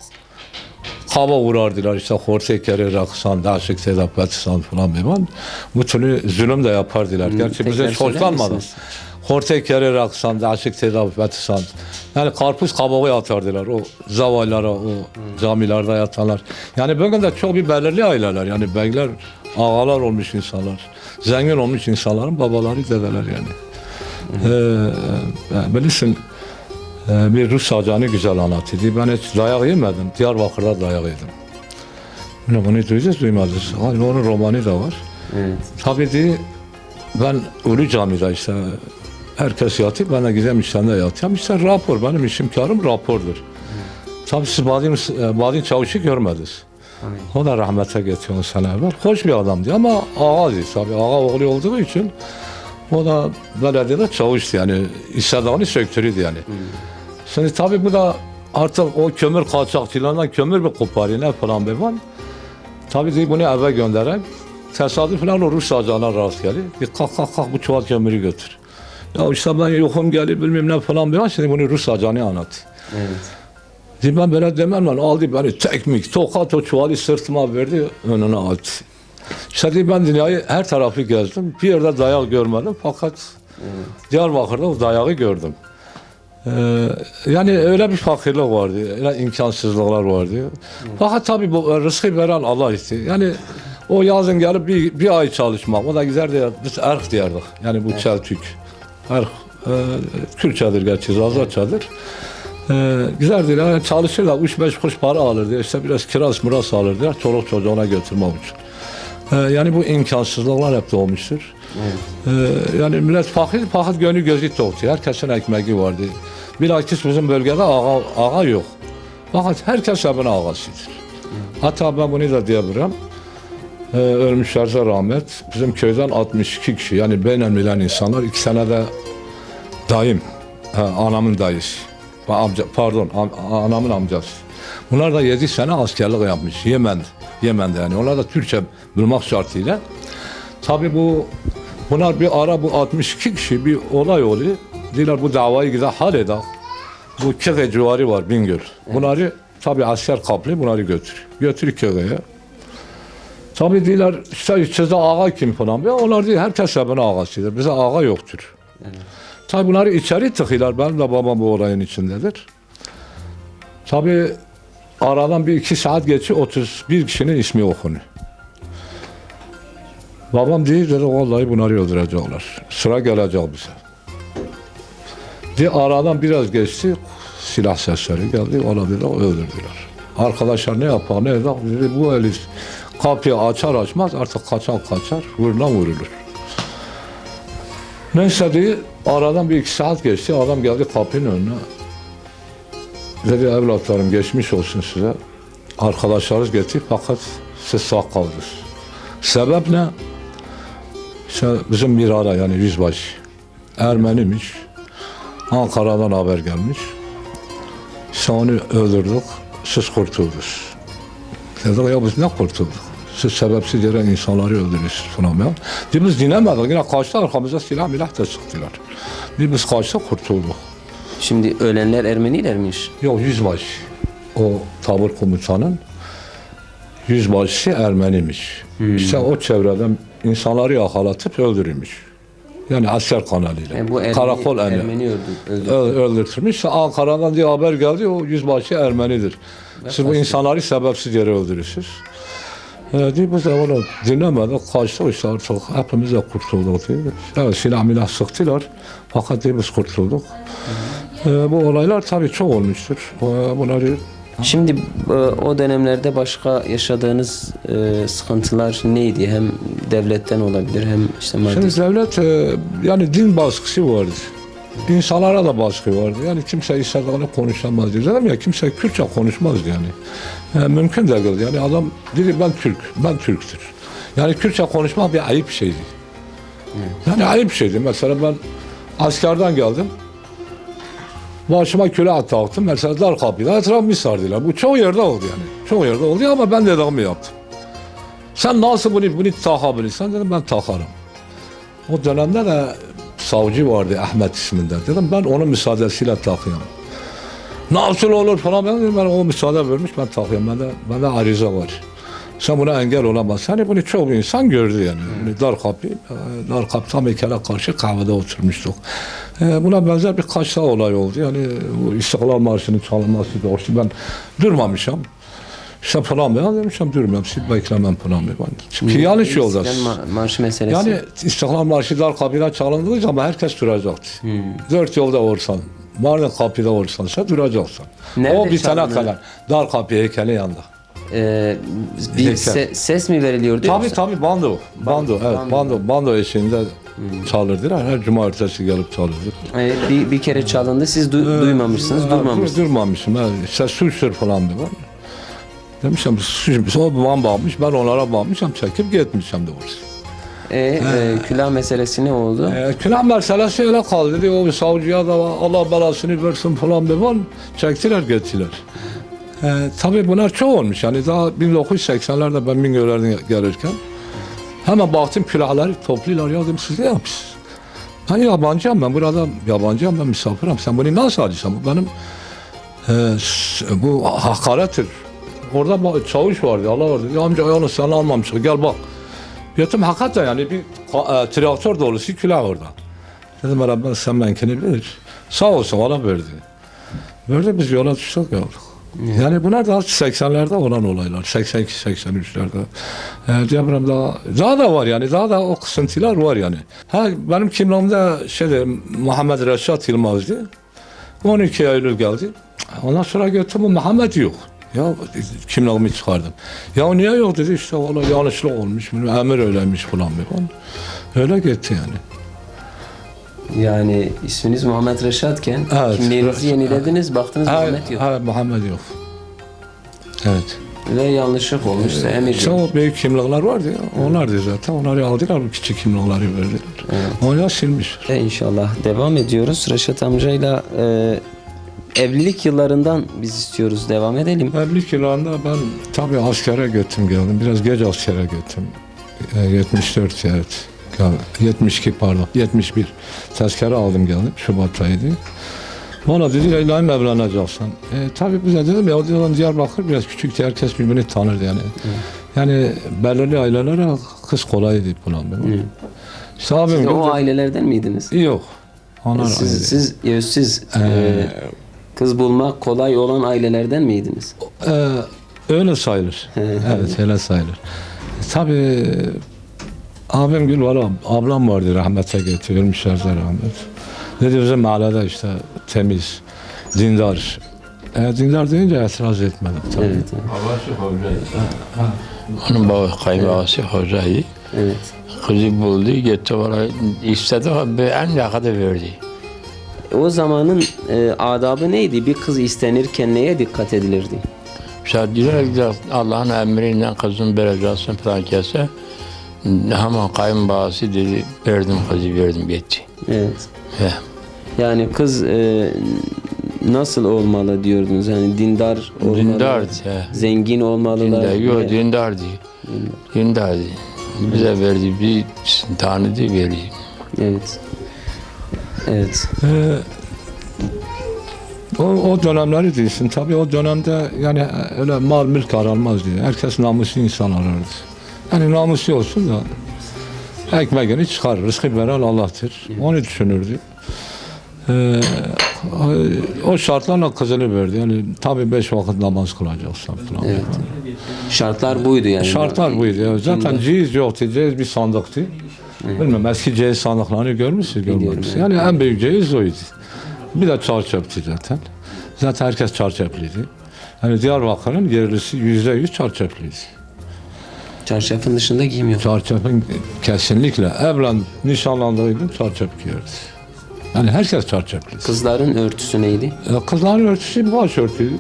[SPEAKER 1] kaba vurardılar işte hortekeri, raksan, daşık, sedap, betisan falan beban. Bu türlü zulüm de yapardılar. Gerçi bize
[SPEAKER 2] tekrar
[SPEAKER 1] hiç
[SPEAKER 2] söyler
[SPEAKER 1] hoşlanmadı.
[SPEAKER 2] misiniz?
[SPEAKER 1] Hortekeri, raksan, daşık, sedap, betisan. Yani karpuz kabuğu atardılar o zavallara, o camilerde yatanlar. Yani bugün de çok bir belirli aileler. Yani beyler, ağalar olmuş insanlar. Zengin olmuş insanların babaları, dedeler yani. Bilirsin, bir Rus ajanı güzel anlatıyordu. Ben hiç dayak yemedim. Diyarbakır'da dayak yedim. Bunu duymadınız. Onun romanı da var.
[SPEAKER 2] Evet.
[SPEAKER 1] Tabii ki ben Ulu Cami'de işte herkes yatıyor. Ben de gideyim işlerinde yatıyorum. İşte rapor. Benim işim karım rapordur. Tabii siz Badin Çavuş'u görmediniz.
[SPEAKER 2] Hayır.
[SPEAKER 1] O da rahmete geçti 10 sene evvel. Hoş bir adamdı ama ağaydı tabii. Ağa oğlu olduğu için o da belediyede çavuştu yani. İstediğini söktürüydü yani. Şimdi tabii bu da artık o kömür kaçakçılarından kömür bir koparıyor ne falan bir var. Tabii ki bunu eve gönderen tesadüfen o Rus ajanına rast geliyor. Bir kalk bu çuval kömürü götür. Ya işte ben yokum gelip bilmem ne falan bir var. Şimdi bunu Rus ajanı anlat.
[SPEAKER 2] Evet.
[SPEAKER 1] Dedim ben böyle demem lan aldı beni tekmik tokat o çuvalı sırtıma verdi önüne attı. İşte dedim, ben dünyayı her tarafı gezdim. Bir yerde dayak görmedim fakat Diyarbakır'da o dayağı gördüm. Yani öyle bir fakirlik vardı, öyle imkansızlıklar vardı. Fakat tabii bu rızkı veren Allah isti. Yani o yazın gelip bir ay çalışmak, o da güzel diye biz erk diyardık. Yani bu Çeltük. Erk, Kürtçedir gerçi, Zazaçadır. Güzel değil, yani çalışırlar, 3-5 kuruş para alırdı, işte biraz kiraz mıras alırdı, çoluk çocuğuna götürmek için. Yani bu imkansızlıklar hep de olmuştur. Yani millet fakir, fakat gönlü gözü toktu. Herkesin ekmeği vardı. Bilakis bizim bölgede ağa yok. Fakat herkes evin ağasıdır. Hatta ben bunu da diyebilirim. Ölmüşlerse rahmet. Bizim köyden 62 kişi, yani beynen bilen insanlar, 2 sene de dayım, anamın dayısı. Anamın amcası. Bunlar da 7 sene askerlik yapmış. Yemen'de yani. Onlar da Türkçe bilmek şartıyla. Tabii bunlar bir ara bu 62 kişi bir olay oluyor. Diyorlar bu davayı güzel halledek. Bu Kıgı civarı var Bingöl. Bunları tabii asker kaplıyor, bunları götürüyor Kıgı'ya. Tabii diyorlar işte sizde ağa kim falan. Onlar diyor herkes evinin ağasıdır. Bize ağa yoktur. Evet. Tabii bunları içeri tıkıyorlar. Benim de babam bu olayın içindedir. Tabii aradan 1-2 saat geçiyor, 31 kişinin ismi okunuyor. Babam dedi vallahi bunları öldürecekler. Sıra gelecek bize. Aradan biraz geçti, silah sesleri geldi, ona dedi öldürdüler. Arkadaşlar ne yapar ne eder, dedi bu eli kapıyı açar açmaz artık kaçar, vurulan vurulur. Neyse diye aradan 1-2 saat geçti, adam geldi kapının önüne. Dedi evlatlarım geçmiş olsun size. Arkadaşlarınız getirdi fakat siz sağ kaldınız. Sebep ne? İşte bizim bir ara yani yüzbaşı Ermenimiş. Ankara'dan haber gelmiş. İşte onu öldürdük. Siz kurtuldunuz. Dedik ya biz ne kurtulduk? Siz sebepsiz yere insanları öldürüyorsunuz falan ya. Biz dinlemedik. Yine kaçtı arkamıza silah milah da sıktılar. Biz kaçtık kurtulduk.
[SPEAKER 2] Şimdi ölenler Ermenilermiş.
[SPEAKER 1] Yok yüzbaşı. O tabur komutanın yüzbaşısı Ermenimiş. İşte o çevreden insanları yakalatıp öldürmüş. Yani asker kanalıyla.
[SPEAKER 2] Bu
[SPEAKER 1] Karakol
[SPEAKER 2] Ermeni
[SPEAKER 1] öldürtmüş. İşte Ankara'dan diye haber geldi. O yüzbaşı Ermenidir. Siz bu insanları sebepsiz yere öldürürsünüz. Diye biz de onu dinlemedik. Kaçtık işte artık hepimiz de kurtulduk diye. Evet silah milah sıktılar. Fakat diye biz kurtulduk. Bu olaylar tabii çok olmuştur. Bunları
[SPEAKER 2] Şimdi o dönemlerde başka yaşadığınız sıkıntılar neydi? Hem devletten olabilir hem işte maddi.
[SPEAKER 1] şimdi devlet yani din baskısı vardı. İnsanlara da baskı vardı. Yani kimse istediğini konuşamazdı. Dedim ya kimse Kürtçe konuşmazdı yani. Mümkün değildi. Yani adam dedi ben Türktür. Yani Kürtçe konuşmak bir ayıp şeydi. Yani ayıp şeydi. Mesela ben askerden geldim. Başıma külah taktım. Mesela dar kapıda etrafımı sardılar. Bu çoğu yerde oldu yani. Çoğu yerde oldu ama ben dediğimi yaptım. Sen nasıl bunu takabilirsen dedim ben takarım. O dönemde de savcı vardı Ahmet isminde. Dedim ben onun müsaadesiyle takıyorum. nasıl olur falan, ben o müsaade vermiş, ben takıyorum, bende arıza var. Sen buna engel olamazsın. Hani bunu çok insan gördü yani. Yani dar kapı tam heykele karşı kahvede oturmuştuk. Buna benzer birkaç daha olay oldu. Yani bu İstiklal Marşı'nın çalınması da olsun. Ben durmamışım. İşte falan ben demişim durmuyorum. Siz beklemem falan ben. Çünkü yanlış yoldasın.
[SPEAKER 2] İstiklal Marşı meselesi.
[SPEAKER 1] Yani İstiklal Marşı dar kapıda çalındığı zaman herkes duracaktı. Dört yolda olsan, Mardin kapıda olsan sen duracaksın.
[SPEAKER 2] Nerede
[SPEAKER 1] O bitene
[SPEAKER 2] çalınır?
[SPEAKER 1] kadar dar kapı heykeli yanında.
[SPEAKER 2] Bir
[SPEAKER 1] Heykel.
[SPEAKER 2] ses mi veriliyordu?
[SPEAKER 1] Tabii bando. Bando eşliğinde çalırdılar. Her cumartesi gelip çalırdılar.
[SPEAKER 2] Bir kere çalındı. Siz duymamışsınız, durmamışsınız.
[SPEAKER 1] Durmamışım. İşte suçtur falan bir var. Demişim suçmuş. O bana bağmış. Ben onlara bağmışım. Çekip gitmişim doğrusu.
[SPEAKER 2] Külah meselesi ne oldu?
[SPEAKER 1] Külah meselesi öyle kaldı. Dedi, o savcıya da Allah belasını versin falan bir var. Çektiler gittiler. Tabii bunlar çok olmuş. Yani daha 1980'lerde ben Bingöl'lerden gelirken hemen baktım külahları topluyorlar. Ya dedim siz ne yapıyorsunuz? Ben yabancıyım, ben burada yabancıyım, ben misafirim. Sen bunu nasıl alıyorsun? Bu benim bu hakarettir. Orada çavuş vardı, Allah vardı. Ya amca yalnız sen almamışsın, gel bak. Gittim hakikaten yani bir traktör dolusu külah orada. Dedim bana sen benkini bilir. Sağ olsun ona verdi. Verdi biz yola düştük ya. Yani bunlar daha 80'lerde olan olaylar. 82-83'lerde. Diyebilirim daha da var yani. Daha da o kısıntılar var yani. Benim kimliğimde Muhammed Reşat Yılmaz'dı. 12 Eylül geldi. Ondan sonra götürdüm Muhammed yok. Ya kimliğimi çıkardım. Ya niye yok dedi işte valla yanlışlık olmuş. Emir öyleymiş falan. Öyle gitti yani.
[SPEAKER 2] Yani isminiz Muhammed Reşatken kimliğinizi yenilediniz, baktınız Muhammed yok.
[SPEAKER 1] Evet, Muhammed yok. Evet.
[SPEAKER 2] Ve yanlışlık olmuşsa emir yok.
[SPEAKER 1] Çok büyük kimlikler vardı ya. Onlardı zaten. Onları aldılar, bu küçük kimlikleri verdiler. Onu silmiş.
[SPEAKER 2] İnşallah devam ediyoruz. Reşat amcayla evlilik yıllarından biz istiyoruz. Devam edelim.
[SPEAKER 1] Evlilik yıllarında ben tabii askere gittim geldim. Biraz geç askere gittim. 74 evet. 72 pardon. 71. Tezkere aldım geldim. Şubat ayıydı. Bana dedi Leyla'yla evleneceksin. Tabii bize dedim ya o zaman Diyarbakır biraz küçüktü. Herkes birbirini tanırdı yani. Yani belirli ailelere kız kolaydı falan. İşte abim
[SPEAKER 2] Siz de o ailelerden miydiniz?
[SPEAKER 1] Yok. Onlar
[SPEAKER 2] Siz kız bulmak kolay olan ailelerden miydiniz?
[SPEAKER 1] öyle sayılır. Evet öyle sayılır. Tabii abim Gül var, ablam vardı rahmete gitti, ölmüşlerse rahmet. Dedi bizim mahallede işte temiz, dindar. Dindar deyince itiraz etmedim tabii.
[SPEAKER 2] Evet.
[SPEAKER 3] Onun kayınbabası hocaydı.
[SPEAKER 2] Evet.
[SPEAKER 3] Kızı buldu, gitti oraya istedi, en yakada verdi.
[SPEAKER 2] O zamanın adabı neydi? Bir kız istenirken neye dikkat edilirdi?
[SPEAKER 3] İşte diyorlar ki Allah'ın emriyle kızın vereceksin falan kese. Hemen kayınbabası dedi, verdim kızı verdim gitti.
[SPEAKER 2] Evet.
[SPEAKER 3] He.
[SPEAKER 2] Yani kız nasıl olmalı diyordunuz? Yani dindar olmalı.
[SPEAKER 3] Dindardı. He.
[SPEAKER 2] Zengin olmalılar.
[SPEAKER 3] Dindar, yok dindardı. Dindardı. Bize verdi, bir tanıdı verdi.
[SPEAKER 2] Evet. Evet.
[SPEAKER 1] O dönemleri değilsin. Tabii o dönemde yani öyle mal mülk aranmaz diye. Herkes namuslu insan arardı. Yani namuslu olsun da ekmeğini çıkarır. Rızkı veren Allah'tır. Onu düşünürdü. O şartlarla kızını verdi. Yani tabii 5 vakit namaz kılacaksın falan.
[SPEAKER 2] Evet. Şartlar buydu yani.
[SPEAKER 1] Şartlar buydu. Ya. Zaten ceyiz yoktu. Ceyiz bir sandıktı. Bilmem eski ceyiz sandıklarını görmüşsünüz, görmemişsiniz. Yani en büyük ceyiz oydu. Bir de çarçöptü zaten. Zaten herkes çarçöplüydü. Yani Diyarbakır'ın yerlisi %100 çarçöplüydü.
[SPEAKER 2] Çarşafın dışında giymiyor.
[SPEAKER 1] Çarçöpün kesinlikle evlen nişanlandığı gün çarçöp giyerdi. Yani herkes çarçöplüydü.
[SPEAKER 2] Kızların örtüsü neydi?
[SPEAKER 1] Kızların örtüsü başörtüydü.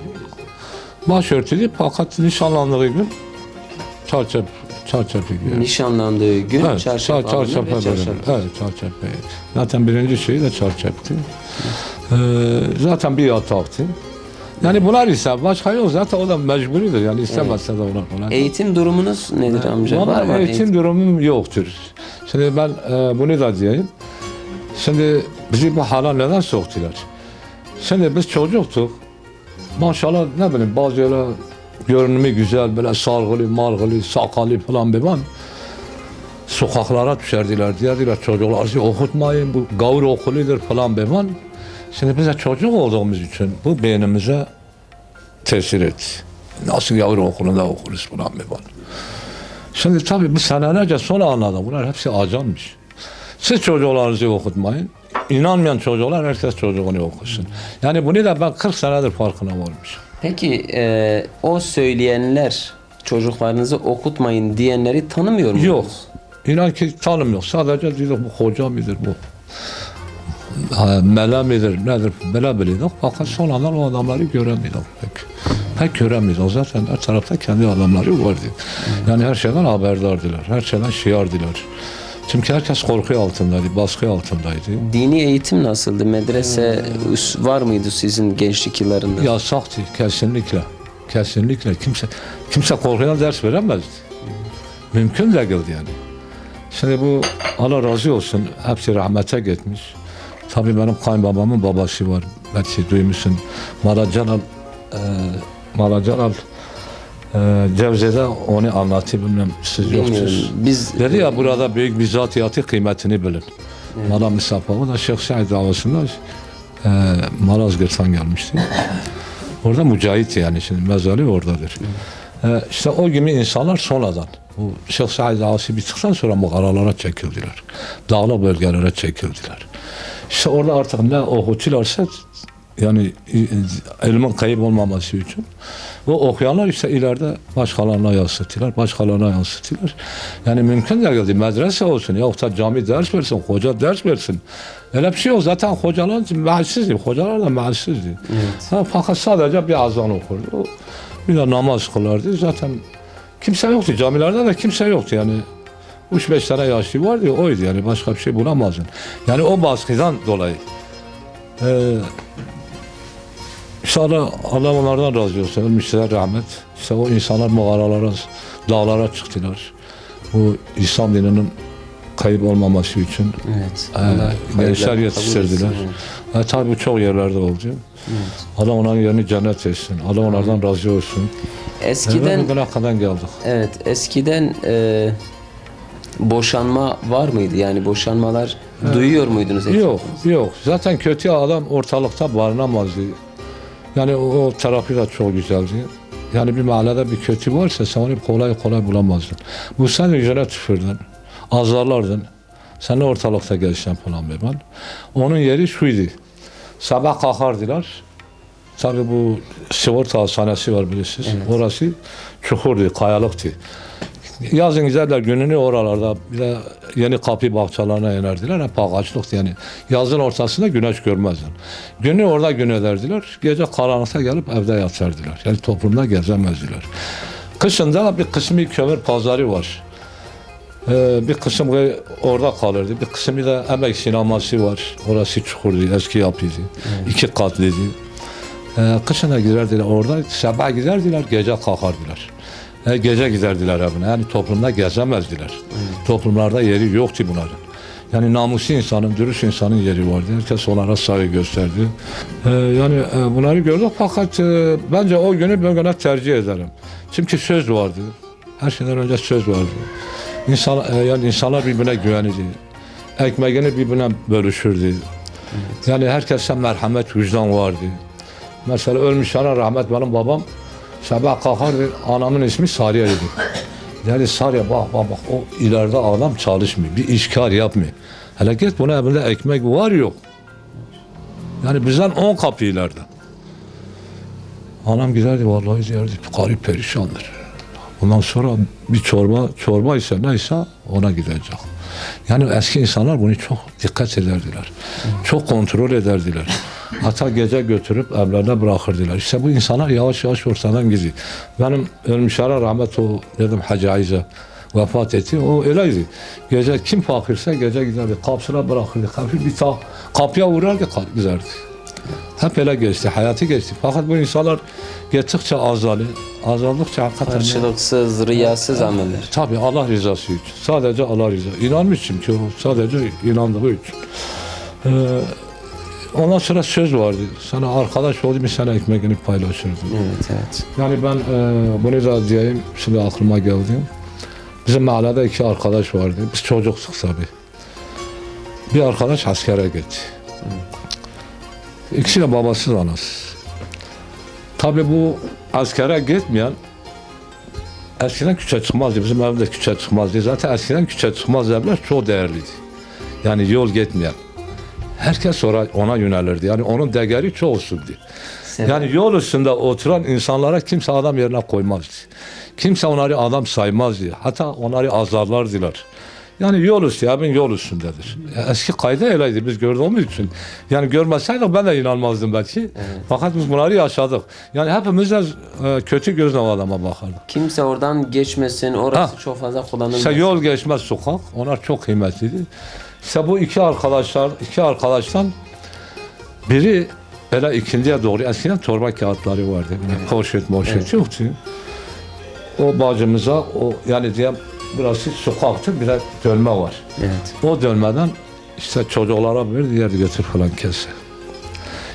[SPEAKER 1] Başörtüydü fakat nişanlandığı gün çarçöpü giyer.
[SPEAKER 2] Nişanlandığı gün
[SPEAKER 1] Evet,
[SPEAKER 2] çarşaf alınır ve çarşaf.
[SPEAKER 1] Evet, çarşaf. Zaten birinci şeyi de çarşaftı. Zaten bir yataktı. Yani bunlar ise başka yok. Zaten o da mecburidir. Yani istemezse de onlar.
[SPEAKER 2] Eğitim durumunuz nedir amca? Var mı?
[SPEAKER 1] Eğitim durumum yoktur. Şimdi ben bunu da diyeyim. Şimdi bizi bu hala neden soktular? Şimdi biz çocuktuk. maşallah ne bileyim bazı öyle görünümü güzel böyle sargılı, margılı, sakalı falan bir var. Sokaklara düşerdiler. Diyorlar çocukları okutmayın bu gavur okuludur falan bir var. Şimdi bize çocuk olduğumuz için bu beynimize tesir etti. Nasıl gavur okulunda okuruz falan bir var. Şimdi tabii bu senelerce sonra anladım. Bunlar hepsi ajanmış. Siz çocuklarınızı okutmayın. İnanmayan çocuklar herkes çocuğunu okusun. Yani bunu da ben 40 senedir farkına varmışım.
[SPEAKER 2] Peki o söyleyenler çocuklarınızı okutmayın diyenleri tanımıyor musunuz?
[SPEAKER 1] Yok. İnan ki tanımıyor. Sadece diyor bu hoca mıdır bu? Mele midir nedir? Böyle biliyorduk. Fakat sonradan o adamları göremiyorduk pek. Pek göremiyorduk. Zaten her tarafta kendi adamları vardı. Yani her şeyden haberdardılar. Her şeyden şiardılar. Çünkü herkes korku altındaydı, baskı altındaydı.
[SPEAKER 2] Dini eğitim nasıldı? Medrese var mıydı sizin gençlik yıllarında?
[SPEAKER 1] Yasaktı kesinlikle. Kesinlikle kimse korkudan ders veremezdi. Mümkün değildi yani. Şimdi bu Allah razı olsun hepsi rahmete gitmiş. Tabii benim kayınbabamın babası var. Belki duymuşsun. Malacanal Cevze'de onu anlatayım bilmem siz yoksunuz.
[SPEAKER 2] Biz
[SPEAKER 1] Dedi ya burada büyük bir zatiyatı kıymetini bilin. Mala Misafa'ı da Şeyh Said davasında Malazgirt'tan gelmişti. Orada mücahit yani şimdi mezarı oradadır. İşte o gibi insanlar sonradan bu Şeyh Said davası bittikten sonra mağaralara çekildiler. Dağlı bölgelere çekildiler. İşte orada artık ne okutularsa yani ilmin kayıp olmaması için o okuyanlar işte ileride başkalarına yansıttılar. Yani mümkün değildi. Medrese olsun ya da cami ders versin, hoca ders versin. Öyle bir şey yok. Zaten hocalar mealsizdi. Hocalar da mealsizdi. Evet. Fakat sadece bir azan okurdu. Bir de namaz kılardı. Zaten kimse yoktu. Camilerde de kimse yoktu yani. 3-5 tane yaşlı vardı oydu yani başka bir şey bulamazdın. Yani o baskıdan dolayı İnşallah Allah onlardan razı olsun. Ölmüşler rahmet. İşte o insanlar mağaralara, dağlara çıktılar. Bu İslam dininin kayıp olmaması için gençler yetiştirdiler. Tabii bu çok yerlerde oldu. Evet. Allah onların yerini cennet etsin. Allah onlardan razı olsun.
[SPEAKER 2] Eskiden
[SPEAKER 1] bugüne kadar geldik.
[SPEAKER 2] Evet, eskiden boşanma var mıydı? Yani boşanmalar duyuyor muydunuz?
[SPEAKER 1] Yok. Zaten kötü adam ortalıkta barınamazdı. Yani o tarafı da çok güzeldi. Yani bir mahallede bir kötü varsa sen onu kolay bulamazdın. Bu sen yüzüne tüfürdün, azarlardın. Sen ortalıkta gelsen falan ben. Onun yeri şuydu. Sabah kalkardılar. Tabii bu sigorta hastanesi var bilirsiniz. Evet. Orası çukurdu, kayalıktı. Yazın giderler gününü oralarda bir de yeni kapı bahçelerine inerdiler. Hep ağaçlıktı yani. Yazın ortasında güneş görmezdin. Günü orada gün ederdiler. Gece karanlıkta gelip evde yatardılar. Yani toplumda gezemezdiler. Kışında bir kısmı kömür pazarı var. Bir kısım orada kalırdı. Bir kısmı da emek sineması var. Orası çukurdu, eski yapıydı. Evet. 2 katlıydı. Kışına giderdiler orada. Sabah giderdiler, gece kalkardılar. Gece giderdiler evine. Yani toplumda gezemezdiler. Evet. Toplumlarda yeri yoktu bunların. Yani namuslu insanın, dürüst insanın yeri vardı. Herkes onlara saygı gösterdi. Yani bunları gördük fakat bence o günü ben gene tercih ederim. Çünkü söz vardı. Her şeyden önce söz vardı. Yani insanlar birbirine güvenirdi. Ekmeğini birbirine bölüşürdü. Evet. Yani herkese merhamet, vicdan vardı. Mesela ölmüşlere rahmet benim babam sabah kalkardı, anamın ismi Sariye'ydi. Yani Sariye bak o ileride adam çalışmıyor, bir işkar yapmıyor. Hele git bunun evinde ekmek var yok. Yani bizden 10 kapı ileride. Anam giderdi vallahi derdi, garip perişandır. Ondan sonra bir çorba ise neyse ona gidecek. Yani eski insanlar bunu çok dikkat ederdiler. Çok kontrol ederdiler. Hatta gece götürüp evlerine bırakırdılar. İşte bu insanlar yavaş yavaş ortadan gidiyor. Benim ölmüşlere rahmet o dedim Hacı Ayza vefat etti. O öyleydi. Gece kim fakirse gece giderdi. Kapısına bırakırdı. Kapıya vurardı giderdi. Hep öyle geçti. Hayatı geçti. Fakat bu insanlar gittikçe azaldıkça hakikaten
[SPEAKER 2] karşılıksız, riyasız ameller.
[SPEAKER 1] Tabii Allah rızası için. Sadece Allah rızası. İnanmış çünkü o sadece inandığı için. Ondan sonra söz vardı. Sana arkadaş oldu bir sana ekmeğini paylaşırdım.
[SPEAKER 2] Evet.
[SPEAKER 1] Yani ben bunu da diyeyim, şimdi aklıma geldi. Bizim mahallede iki arkadaş vardı. Biz çocuktuk tabii. Bir arkadaş askere gitti. İkisi de babasız anasız. Tabii bu askere gitmeyen eskiden küçe çıkmazdı. Bizim evde küçe çıkmazdı. Zaten eskiden küçe çıkmaz evler çok değerliydi. Yani yol gitmeyen. Herkes ona yönelirdi. Yani onun değeri çok olsundu. Yani yol üstünde oturan insanlara kimse adam yerine koymazdı. Kimse onları adam saymazdı. Hatta onları azarlardılar. Yani yol üstü, evin yol üstündedir. Eski kayda öyleydi biz gördüğümüz için. Yani görmeseydik ben de inanmazdım belki. Evet. Fakat biz bunları yaşadık. Yani hepimiz de kötü gözle o adama bakardık.
[SPEAKER 2] Kimse oradan geçmesin, orası çok fazla kullanılmaz.
[SPEAKER 1] İşte yol geçmez sokak, onlar çok kıymetliydi. İşte bu iki arkadaştan biri böyle ikindiye doğru, eskiden torba kağıtları vardı. Evet. Poşet yoktu. O bacımıza, yani diye burası sokaktı, bir de dönme var.
[SPEAKER 2] Evet.
[SPEAKER 1] O dönmeden işte çocuklara bir diğer götür falan kesse.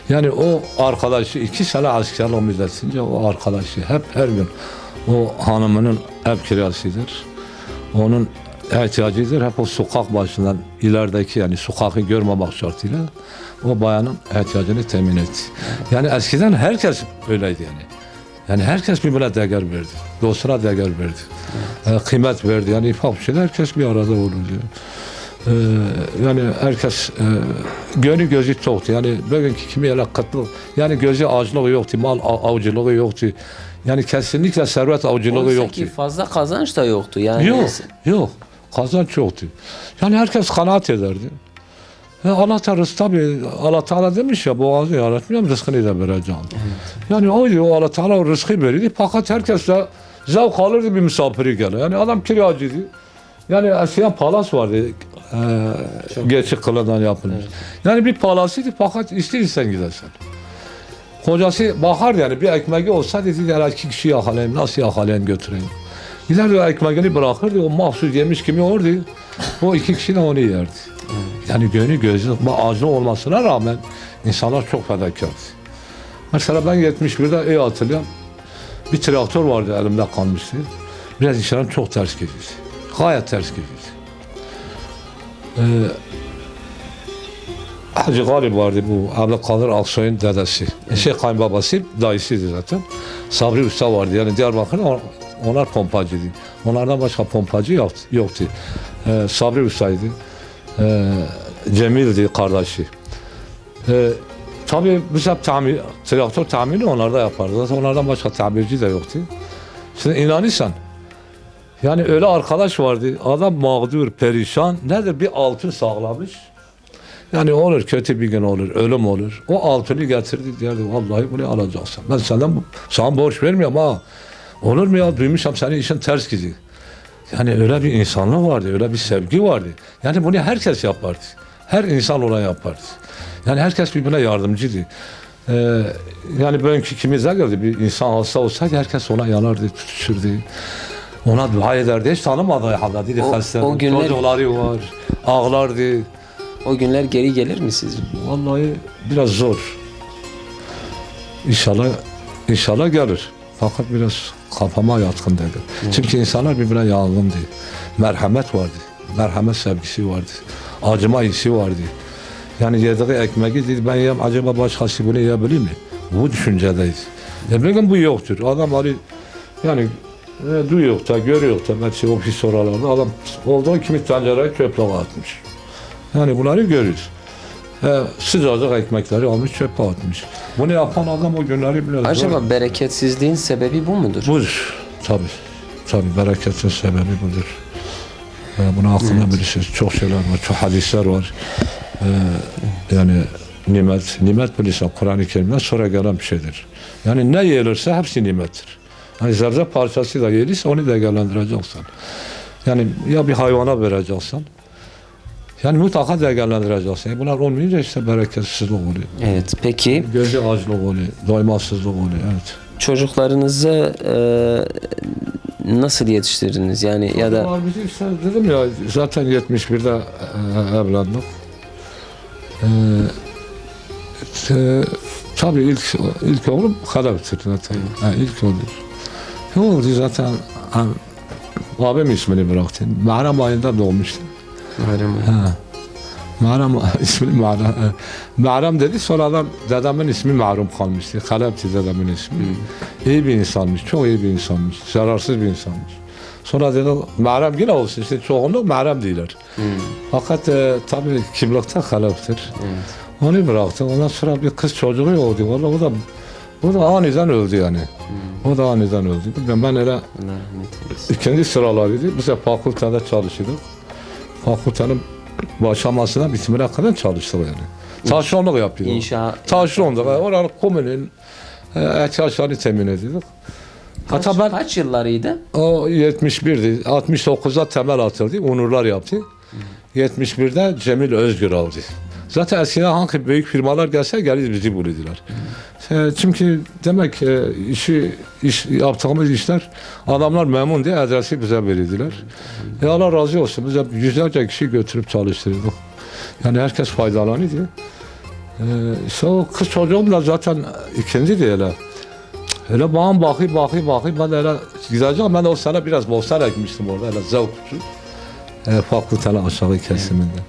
[SPEAKER 1] Yani o arkadaşı 2 sene askerlik müddetince o arkadaşı hep her gün o hanımının ev kirasıdır. Onun ihtiyacıdır. Hep o sokak başından ilerideki yani sokağı görmemek şartıyla o bayanın ihtiyacını temin etti. Yani eskiden herkes öyleydi yani. Yani herkes birbirine değer verdi. Dostuna değer verdi. Kıymet verdi. Yani ifade bir şeyler herkes bir arada olurdu. Yani herkes gönlü gözü çoktu. Yani bugünkü kimi öyle kıtlık, yani gözü ağacılığı yoktu, mal avcılığı yoktu. Yani kesinlikle servet avcılığı yoktu.
[SPEAKER 2] Oysa ki fazla kazanç da yoktu. Yani
[SPEAKER 1] Yok. Kazanç yoktu. Yani herkes kanaat ederdi. Allah Teala tabi Allah Teala demiş ya boğazı yaratmıyorum rızkını da vereceğim. Evet. Yani o Allah Teala o rızkı verirdi fakat herkes de zevk alırdı bir misafiri gele. Yani adam kiracıydı. Yani eskiden palas vardı. Geçik kılıdan yapılmış. Evet. Yani bir palasıydı fakat istersen gidersen. Kocası bakardı yani bir ekmeği olsa dedi ya 2 kişi yakalayayım nasıl yakalayayım götüreyim. Giderdi o ekmeğini bırakırdı o mahsus yemiş kimi orada. O 2 kişi de onu yerdi. Yani gönlü gözü ağacı olmasına rağmen insanlar çok fedakardı. Mesela ben 71'de iyi hatırlıyorum. Bir traktör vardı elimde kalmıştı. Biraz işlerim çok ters gidiyordu. Gayet ters gidiyordu. Hacı Galip vardı bu Abdülkadir Aksoy'un dedesi. Kayınbabası dayısıydı zaten. Sabri Usta vardı yani Diyarbakır'da onlar pompacıydı. Onlardan başka pompacı yoktu. Sabri Usta'ydı. Cemil'di kardeşi. Tabii biz hep traktör tamiri onlarda yapardı. Zaten onlardan başka tamirci de yoktu. Şimdi inanırsan yani öyle arkadaş vardı. Adam mağdur, perişan. Nedir? Bir altın sağlamış. Yani olur kötü bir gün olur, ölüm olur. O altını getirdi derdi. Vallahi bunu alacaksın. Ben sana borç vermiyorum ha. Olur mu ya? Duymuşum senin işin ters gidiyor. Yani öyle bir insanlık vardı, öyle bir sevgi vardı. Yani bunu herkes yapardı. Her insan ona yapardı. Yani herkes birbirine yardımcıydı. Yani bugünkü kimize geldi bir insan hasta olsaydı herkes ona yanardı, tutuşurdu. Ona dua ederdi. Hiç tanımadığı halde dedi hasta. Çocukları var, ağlardı.
[SPEAKER 2] O günler geri gelir mi sizce?
[SPEAKER 1] Vallahi biraz zor. İnşallah gelir. Fakat biraz kafama yatkın dedi. Çünkü insanlar birbirine yangındı. Merhamet vardı. Merhamet sevgisi vardı. Acıma hissi vardı. Yani yediği ekmeği dedi ben yiyeyim acaba başkası bunu yiyebilir mi? Bu düşüncedeydi. Bugün bu yoktur. Adam yani duyuyor da görüyor da belki o pis oralarda adam olduğu kimi tencereye çöple atmış. Yani bunları görürüz. Sıcacık ekmekleri almış çöpe atmış. Bunu yapan adam o günleri biraz
[SPEAKER 2] acaba zor. Bereketsizliğin sebebi bu mudur?
[SPEAKER 1] Budur. Tabii bereketin sebebi budur. Bunu aklına bilirsiniz. Çok şeyler var. Çok hadisler var. Yani nimet bilirsen Kur'an-ı Kerim'den sonra gelen bir şeydir. Yani ne yenirse hepsi nimettir. Hani zerre parçası da yenirse onu değerlendireceksin. Yani ya bir hayvana vereceksin. Yani mutlaka değerlendireceksin. Yani bunlar olmayınca işte bereketsizlik oluyor.
[SPEAKER 2] Evet. Peki.
[SPEAKER 1] Gözü açlık oluyor. Doymasızlık oluyor. Evet.
[SPEAKER 2] Çocuklarınızı nasıl yetiştirdiniz? Yani ya da
[SPEAKER 1] Bizim işte dedim ya zaten 71'de evlendik. Tabii ilk oğlum Halep'tir zaten. İlk oğlum. Ne oldu zaten? Abim ismini bıraktı. Muharrem ayında doğmuştu. Muharrem ismini Muharrem dedi, sonradan dedemin ismi Mahrum kalmıştı. Halep'ti dedemin ismi. İyi bir insanmış, çok iyi bir insanmış. Zararsız bir insanmış. Sonra dedi Muharrem yine olsun, işte çoğunluk Muharrem değiller. Fakat tabii kimlikte Halep'tir. Onu bıraktı. Ondan sonra bir kız çocuğu oldu. Vallahi o da aniden öldü yani. O da aniden öldü. Ben öyle ikinci sıralarıydı. Biz de fakültede çalışıyorduk. Fakültenin başlamasından bitimine kadar çalıştık yani. Taşeronluk yapıyorduk.
[SPEAKER 2] İnşaat.
[SPEAKER 1] Taşeronluk. Oranın komünün ihtiyaçlarını temin ediyorduk. Hatta ben
[SPEAKER 2] Kaç yıllarıydı?
[SPEAKER 1] o 71'di. 69'da temel atıldı. Onurlar yaptı. 71'de Cemil Özgür aldı. Zaten eskiden hangi büyük firmalar gelse gelir bizi buluyorlar. Çünkü demek yaptığımız işler adamlar memnun diye adresi bize verirdiler. Allah razı olsun. Biz yüzlerce kişi götürüp çalıştırdık. Yani herkes faydalanıyordu. İşte o kız çocuğumla zaten ikinci de öyle. Öyle bağım bakı. Ben öyle gideceğim. Ben de o sene biraz bostan ekmiştim orada. Öyle zevkçu. Fakültenin aşağı kesiminde.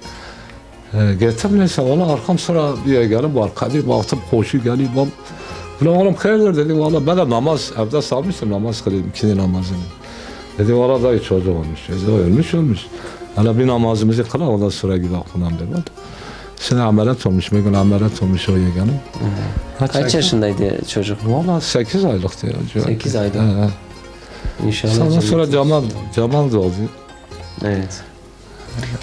[SPEAKER 1] Gittim neyse valla arkam sıra bir yere gelip var. Kadir baktım koşu geliyor. Ulan oğlum hayırdır dedi. Valla ben de namaz evde salmıştım, namaz kılıyordum ikindi namazını. Dedi valla dayı çocuk olmuş. Dedi ölmüş. Hala bir namazımızı kıla ondan sonra gidelim falan dedi. Şimdi ameliyat olmuş, bir gün ameliyat olmuş o yeganım.
[SPEAKER 2] Kaç yaşındaydı çocuk?
[SPEAKER 1] Valla 8 aylıktı ya.
[SPEAKER 2] 8 aylık. İnşallah.
[SPEAKER 1] Ondan sonra Cemal doğdu.
[SPEAKER 2] Evet.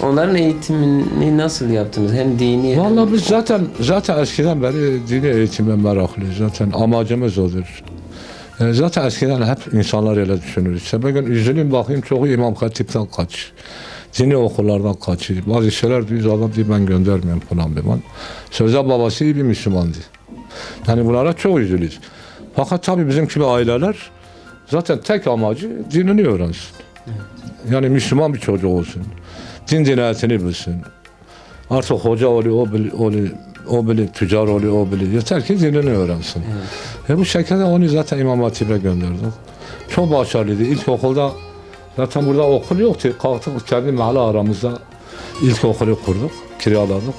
[SPEAKER 2] Onların eğitimini nasıl yaptınız? Hem dini
[SPEAKER 1] Vallahi biz zaten eskiden beri dini eğitime meraklıyız. Zaten amacımız odur. Zaten eskiden hep insanlar öyle düşünür. İşte bugün üzülün bakayım çoğu İmam Hatip'ten kaç. Dini okullardan kaçıyor. Bazı şeyler diyor adam diyor ben göndermiyorum falan bir ben. Sözde babası iyi bir Müslümandı. Yani bunlara çok üzülüyoruz. Fakat tabii bizim gibi aileler zaten tek amacı dinini öğrensin. Yani Müslüman bir çocuk olsun. Din dinayetini bilsin. Artık hoca oluyor, o bilir, tüccar oluyor, o bilir. Yeter ki dinini öğrensin. Bu şekilde onu zaten İmam Hatip'e gönderdik. Çok başarılıydı. İlkokulda zaten burada okul yoktu. Kalktık kendi mahalle aramızda ilkokulu kurduk, kiraladık.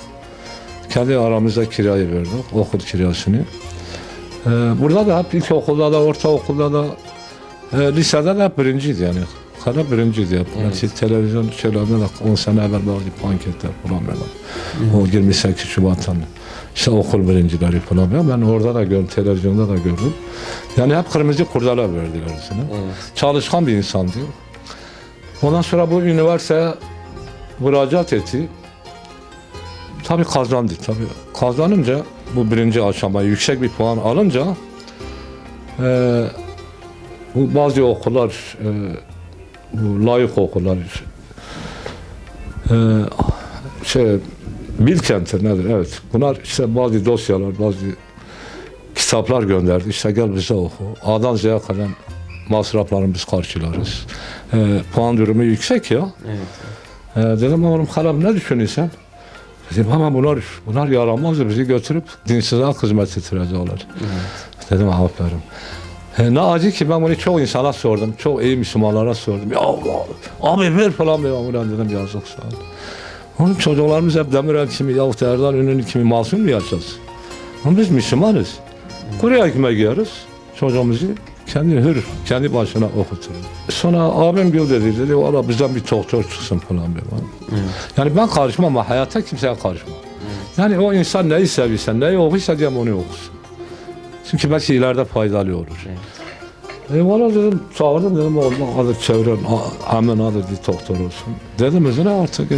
[SPEAKER 1] Kendi aramızda kirayı verdik, okul kirasını. Burada da hep ilkokulda da, ortaokulda da, lisede de hep birinciydi yani. Kara birinciydi hep. Evet. Televizyon şeylerde de 10 sene evvel bazı panketler falan böyle. O 28 Şubat'tan. İşte okul birincileri falan. Ben orada da gördüm, televizyonda da gördüm. Yani hep kırmızı kurdala verdiler sana. Evet. Çalışkan bir insandı. Ondan sonra bu üniversiteye müracaat etti. Tabii kazandı. Tabii kazanınca bu birinci aşamayı yüksek bir puan alınca bu bazı okullar bu layık okullar Bilkent'tir nedir? Evet. Bunlar işte bazı dosyalar, bazı kitaplar gönderdi. İşte gel bize oku. A'dan Z'ye kadar masraflarını biz karşılarız. Puan durumu yüksek ya. Evet. Dedim oğlum halam ne düşünüyorsun? Dedim ama bunlar yaramaz bizi götürüp dinsizliğe hizmet ettirecekler. Evet. Dedim aferin. Ne acı ki ben bunu çok insana sordum. Çok iyi Müslümanlara sordum. Ya Allah, abi ver falan be. Ulan dedim yazık sağ ol. Onun çocuklarımız hep Demirel kimi yahut Erdal Ünlü kimi masum mu yaşasın? Ama biz Müslümanız. Kurye ekmek yiyoruz. Çocuğumuzu kendi başına okutuyor. Sonra abim dedi valla bizden bir doktor çıksın falan be. Yani ben karışmam ama hayata kimseye karışmam. Yani o insan neyi seviyorsa, neyi okuysa diyeyim onu okusun. Çünkü belki ileride faydalı olur. Valla dedim, çağırdım dedim, oğlum hadi çevirin, hemen hadi bir doktor olsun. Dedim özüne artık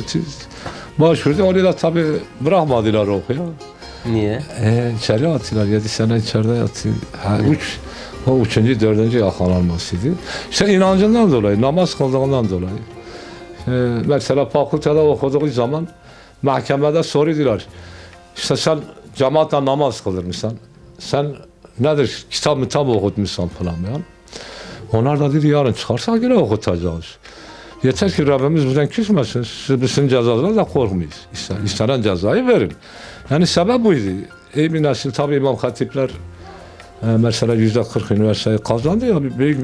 [SPEAKER 1] başvurdu, onu da tabii bırakmadılar okuya.
[SPEAKER 2] Niye?
[SPEAKER 1] İçeri attılar, 7 sene içeride yattı. O 3. 4. yakalanmasıydı. İşte inancından dolayı, namaz kıldığından dolayı. Mesela fakültede okuduğu zaman mahkemede soruyorlar. İşte sen cemaatle namaz kılırmışsın. Sen nedir kitap okutmuşsan falan yani. Onlar da dedi yarın çıkarsa yine okutacağız. Yeter ki Rabbimiz bizden küsmesin. Sizin cezanızdan da korkmayız. İstenen cezayı verin. Yani sebep buydu. iyi bir nesil. Tabii İmam Hatipler mesela %40 üniversiteyi kazandı ya,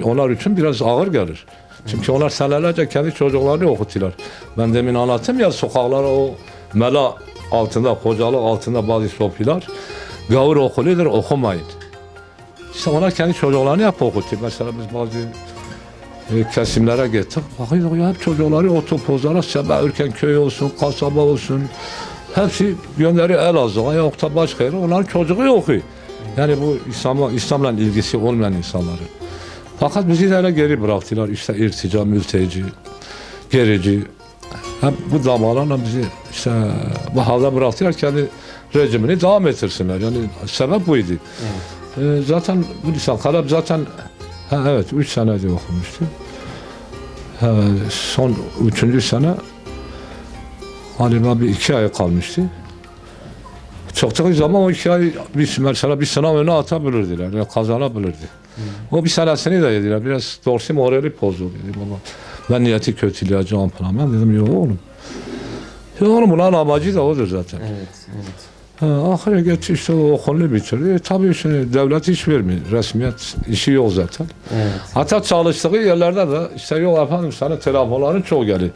[SPEAKER 1] onlar için biraz ağır gelir. Çünkü onlar senelerce kendi çocuklarını okuttular. Ben demin anlattım ya, sokaklara o mela altında, kocalık altında bazı sofiler gavur okuludur, okumayın. İşte onlar kendi çocuklarını hep okuttu. Mesela biz bazı kesimlere gittik. Bakıyoruz ya, hep çocukları otopozlara Seba'ürken köy olsun, kasaba olsun. Hepsi gönderiyor Elazığ'a ya da başka yere. Onların çocuğu okuyor. Yani bu İslam'la ilgisi olmayan insanları. Fakat bizi de öyle geri bıraktılar. İşte irtica, mülteci, gerici. Hep bu damalarla bizi işte bu halde bıraktılar, kendi rejimini devam ettirsinler. Yani sebep buydu. Zaten bu lisan kalem zaten evet 3 senede okumuştu. Son 3. sene galiba bir 2 ay kalmıştı. Çıktığı zaman o 2 ay mesela bir sınav önüne atabilirdiler. Yani kazanabilirdi. O bir senesini de yediler. Biraz doğrusu morali bozuldu. Dedi baba, ben niyeti kötüleyeceğim falan. Ben dedim yok oğlum. Ya oğlum, bunların amacı da odur zaten.
[SPEAKER 2] Evet.
[SPEAKER 1] Ahire geçti, işte o okulunu bitirdi. Tabii şimdi devlet iş vermiyor. Resmiyet işi yok zaten.
[SPEAKER 2] Evet.
[SPEAKER 1] Hatta çalıştığı yerlerde de işte yok efendim, senin telefonların çok geliyor.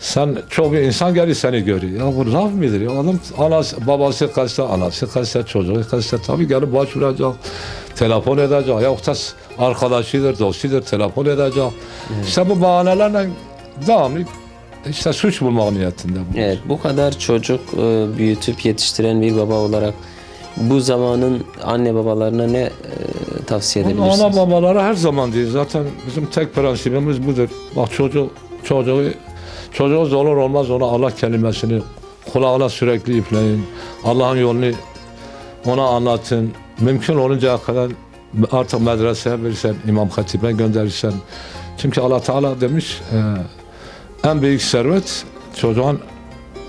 [SPEAKER 1] Sen çok insan geliyor seni görüyor. Ya bu laf mıdır ya? Adam anası, babası kaçta, anası kaçta, çocuğu kaçta, tabii gelip başvuracak, telefon edecek. Ya da arkadaşıdır, dostudur, telefon edecek. İşte bu bahanelerle devamlı işte suç bulmak niyetinde.
[SPEAKER 2] Evet, bu kadar çocuk büyütüp yetiştiren bir baba olarak bu zamanın anne babalarına ne tavsiye edebilirsiniz?
[SPEAKER 1] Ana babalara her zaman değil. Zaten bizim tek prensibimiz budur. Bak çocuğu olur olmaz ona Allah kelimesini kulağına sürekli üfleyin. Allah'ın yolunu ona anlatın. Mümkün oluncaya kadar artık medreseye verirsen, İmam Hatip'e gönderirsen. Çünkü Allah Teala demiş en büyük servet çocuğun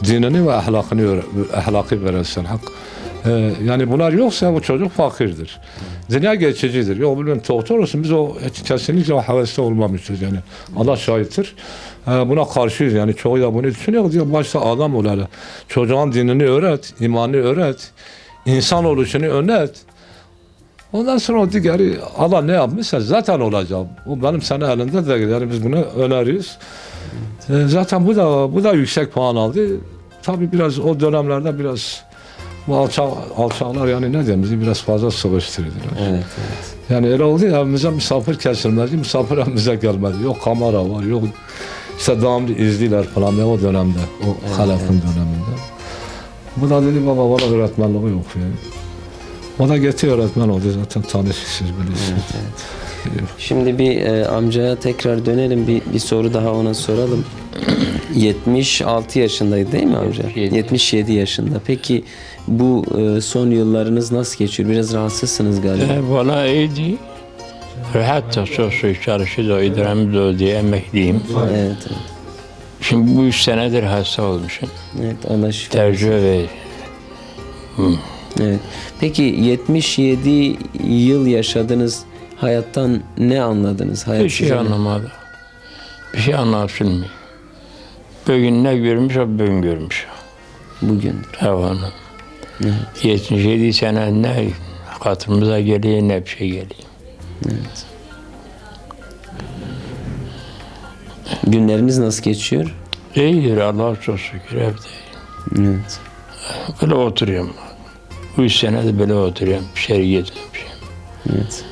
[SPEAKER 1] dinini ve ahlakı verirsen. Yani bunlar yoksa bu çocuk fakirdir. Dünya geçicidir. Yok bilmem doktor olsun, biz o kesinlikle o hevesli olmamışız yani. Allah şahittir. Buna karşıyız yani, çoğu da bunu düşünüyor. Diyor başta adam ol hele. Çocuğun dinini öğret, imanını öğret, insan oluşunu öğret. Ondan sonra o diğeri Allah ne yapmışsa zaten olacak. Bu benim senin elinde de, yani biz bunu öneriyoruz. Zaten bu da yüksek puan aldı. Tabii biraz o dönemlerde biraz bu alçaklar yani ne diyeyim, bizi biraz fazla sıkıştırdılar.
[SPEAKER 2] Evet.
[SPEAKER 1] Yani öyle oldu ya, evimize misafir kesilmedi, misafir evimize gelmedi. Yok kamera var, yok işte devamlı izliler falan ya o dönemde, o halefin döneminde. Bu da dedi baba bana öğretmenliği yok yani. O da gitti öğretmen oldu zaten, tanışıksınız bilirsiniz.
[SPEAKER 2] Şimdi bir amcaya tekrar dönelim, bir soru daha ona soralım. 76 yaşındaydı değil mi amca? 77 yaşında. Peki bu son yıllarınız nasıl geçiyor? Biraz rahatsızsınız galiba.
[SPEAKER 3] Valla iyiydi. Rahat da çok çalışıyordu, idaremiz oldu, emekliyim.
[SPEAKER 2] Evet.
[SPEAKER 3] Şimdi bu 3 senedir hasta olmuşum.
[SPEAKER 2] Evet, Allah şifa.
[SPEAKER 3] Tecrübe ve
[SPEAKER 2] Evet. Peki 77 yıl yaşadınız. Hayattan ne anladınız? Hayat
[SPEAKER 3] bir şey
[SPEAKER 2] size ne?
[SPEAKER 3] anlamadı. Bir şey anlaşılmıyor. Bugün ne görmüş o bugün görmüş.
[SPEAKER 2] Bugündür.
[SPEAKER 3] Hayvanım.
[SPEAKER 2] Evet.
[SPEAKER 3] 77 sene ne hatırımıza geliyor ne bir şey geliyor.
[SPEAKER 2] Evet. Günleriniz nasıl geçiyor?
[SPEAKER 3] İyidir Allah'a çok şükür evde.
[SPEAKER 2] Evet.
[SPEAKER 3] Böyle oturuyorum. 3 senedir böyle oturuyorum. Bir şey gitmemişim.
[SPEAKER 2] Evet.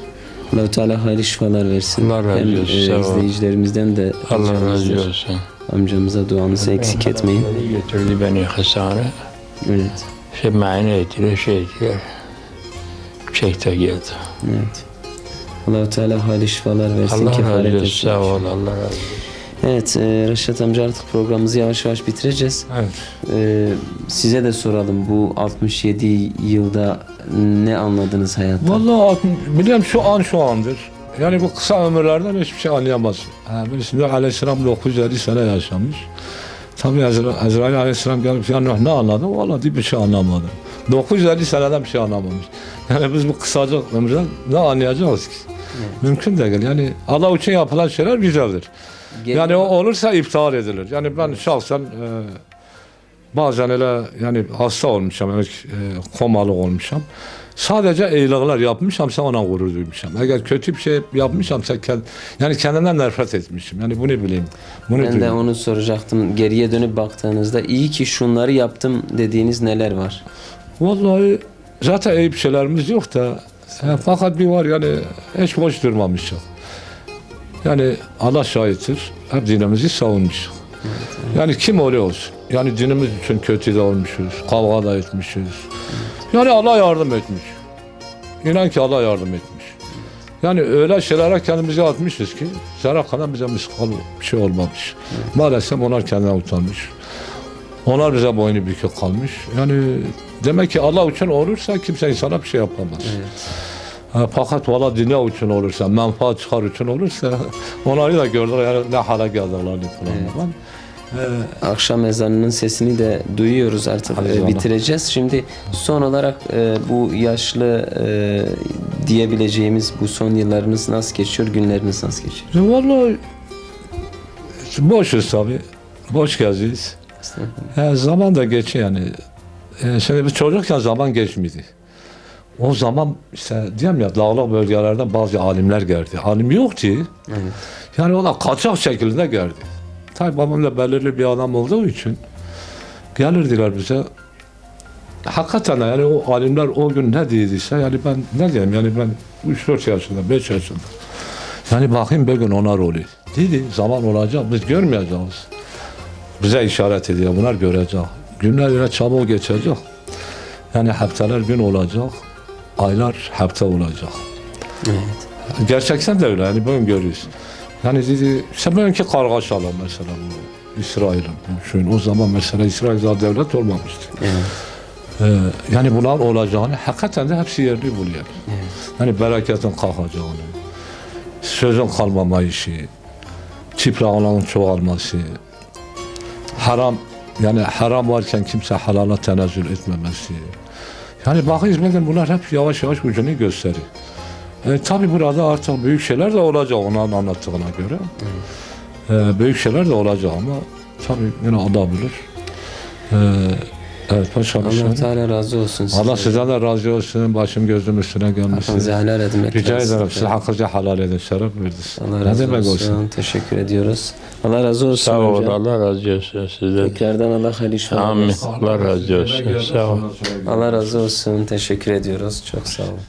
[SPEAKER 2] Allah-u Teala hayırlı şifalar versin.
[SPEAKER 3] Allah razı
[SPEAKER 2] Hem,
[SPEAKER 3] olsun, sağ ol.
[SPEAKER 2] izleyicilerimizden de
[SPEAKER 3] Allah
[SPEAKER 2] ricamızdır.
[SPEAKER 3] razı olsun.
[SPEAKER 2] Amcamıza duanızı eksik etmeyin.
[SPEAKER 3] Götürdü beni hastane.
[SPEAKER 2] Evet.
[SPEAKER 3] Şey muayene ettiler, şey ettiler. Çekte geldi.
[SPEAKER 2] Evet. Allah-u Teala hayırlı şifalar versin.
[SPEAKER 3] Allah
[SPEAKER 2] kefaret
[SPEAKER 3] razı olsun.
[SPEAKER 2] etsin.
[SPEAKER 3] Sağ ol. Allah razı olsun.
[SPEAKER 2] Evet, Reşat amca artık programımızı yavaş yavaş bitireceğiz.
[SPEAKER 1] Evet.
[SPEAKER 2] Size de soralım, bu 67 yılda ne anladınız hayattan?
[SPEAKER 1] Vallahi biliyorum şu andır. Yani bu kısa ömürlerden hiçbir şey anlayamaz. Birisinde Aleyhisselam 950 sene yaşamış. Tabii Ezrail Aleyhisselam gelip yani ne anladım? Vallahi bir şey anlamadım. 950 seneden bir şey anlamamış. Yani biz bu kısaca ömürden ne anlayacağız ki? Mümkün değil. Yani Allah için yapılan şeyler güzeldir. Yani o olursa iptal edilir. Yani ben şahsen bazen öyle yani hasta olmuşam, yani, komalı olmuşam. Sadece iyilikler yapmışamsa ona gurur duymuşam. Eğer kötü bir şey yapmışamsa yani kendimden nefret etmişim. Yani bunu bileyim. Bunu
[SPEAKER 2] Ben de
[SPEAKER 1] duyayım.
[SPEAKER 2] onu soracaktım. Geriye dönüp baktığınızda iyi ki şunları yaptım dediğiniz neler var?
[SPEAKER 1] Vallahi zaten iyi bir şeylerimiz yok da fakat bir var yani hiç boş durmamışız. Yani Allah şahittir. Hep dinimizi savunmuşuz. Yani kim oluyor olsun. Yani dinimiz için kötü de olmuşuz. Kavga da etmişiz. Yani Allah yardım etmiş. İnan ki Allah yardım etmiş. Yani öyle şeylere kendimizi atmışız ki zerre kadar bize miskal bir şey olmamış. Maalesef onlar kendine utanmış. Onlar bize boynu bükük kalmış. Yani demek ki Allah için olursa kimse insana bir şey yapamaz. Fakat valla dünya için olursa, menfaat çıkar için olursa onları da gördük yani ne hale geldiler falan.
[SPEAKER 2] Akşam ezanının sesini de duyuyoruz artık.
[SPEAKER 1] Hadi canım.
[SPEAKER 2] Bitireceğiz. Şimdi son olarak bu yaşlı diyebileceğimiz bu son yıllarınız nasıl geçiyor? Günleriniz nasıl geçiyor?
[SPEAKER 1] Vallahi boşuz tabii. Boş geziyiz. Zaman da geçiyor yani. Şimdi biz çocukken zaman geçmedi. O zaman işte diyorum ya dağlık bölgelerden bazı alimler geldi. Alim yoktu.
[SPEAKER 2] Evet.
[SPEAKER 1] Yani o da kaçak şekilde geldi. Tabii babam da belirli bir adam olduğu için gelirdiler bize. Hakikaten yani o alimler o gün ne dediyse yani ben ne diyeyim yani ben 3-4 yaşında 5 yaşında yani bakayım bir gün onlar oluyor. Dedi zaman olacak biz görmeyeceğiz. Bize işaret ediyor bunlar görecek. Günler öyle çabuk geçecek. Yani haftalar gün olacak. Aylar hafta olacak.
[SPEAKER 2] Evet.
[SPEAKER 1] Gerçekten de öyle yani bugün görüyoruz. Yani dedi işte bugünkü kargaşalar mesela bu İsrail'in. Şöyle o zaman mesela İsrail daha devlet olmamıştı.
[SPEAKER 2] Evet.
[SPEAKER 1] Yani bunlar olacağını hakikaten de hepsi yerini buluyor.
[SPEAKER 2] Evet.
[SPEAKER 1] Yani bereketin kalkacağını, sözün kalmama işi, çıplağının çoğalması, haram yani haram varken kimse halala tenezzül etmemesi. Yani bakıyoruz bakın bunlar hep yavaş yavaş ucunu gösteriyor. Tabi burada artık büyük şeyler de olacak onun anlattığına göre. Büyük şeyler de olacak ama tabi yine Allah bilir. Evet paşam.
[SPEAKER 2] Allah Teala razı olsun size.
[SPEAKER 1] Allah sizden de razı olsun. Başım gözüm üstüne gelmesin.
[SPEAKER 2] Hakkınızı helal etmek
[SPEAKER 1] Rica
[SPEAKER 2] lazım.
[SPEAKER 1] ederim. Size hakkınızı helal edin. Şeref verdiniz.
[SPEAKER 2] Allah
[SPEAKER 1] Ne
[SPEAKER 2] razı
[SPEAKER 1] demek
[SPEAKER 2] olsun. Teşekkür ediyoruz. Allah razı olsun.
[SPEAKER 3] Sağ ol.
[SPEAKER 2] hocam.
[SPEAKER 3] Allah razı olsun sizden.
[SPEAKER 2] Tekrardan Allah hayırlı işler
[SPEAKER 3] Amin.
[SPEAKER 2] versin.
[SPEAKER 3] Allah razı olsun. Sağ ol.
[SPEAKER 2] Allah razı olsun. Teşekkür ediyoruz. Çok sağ olun.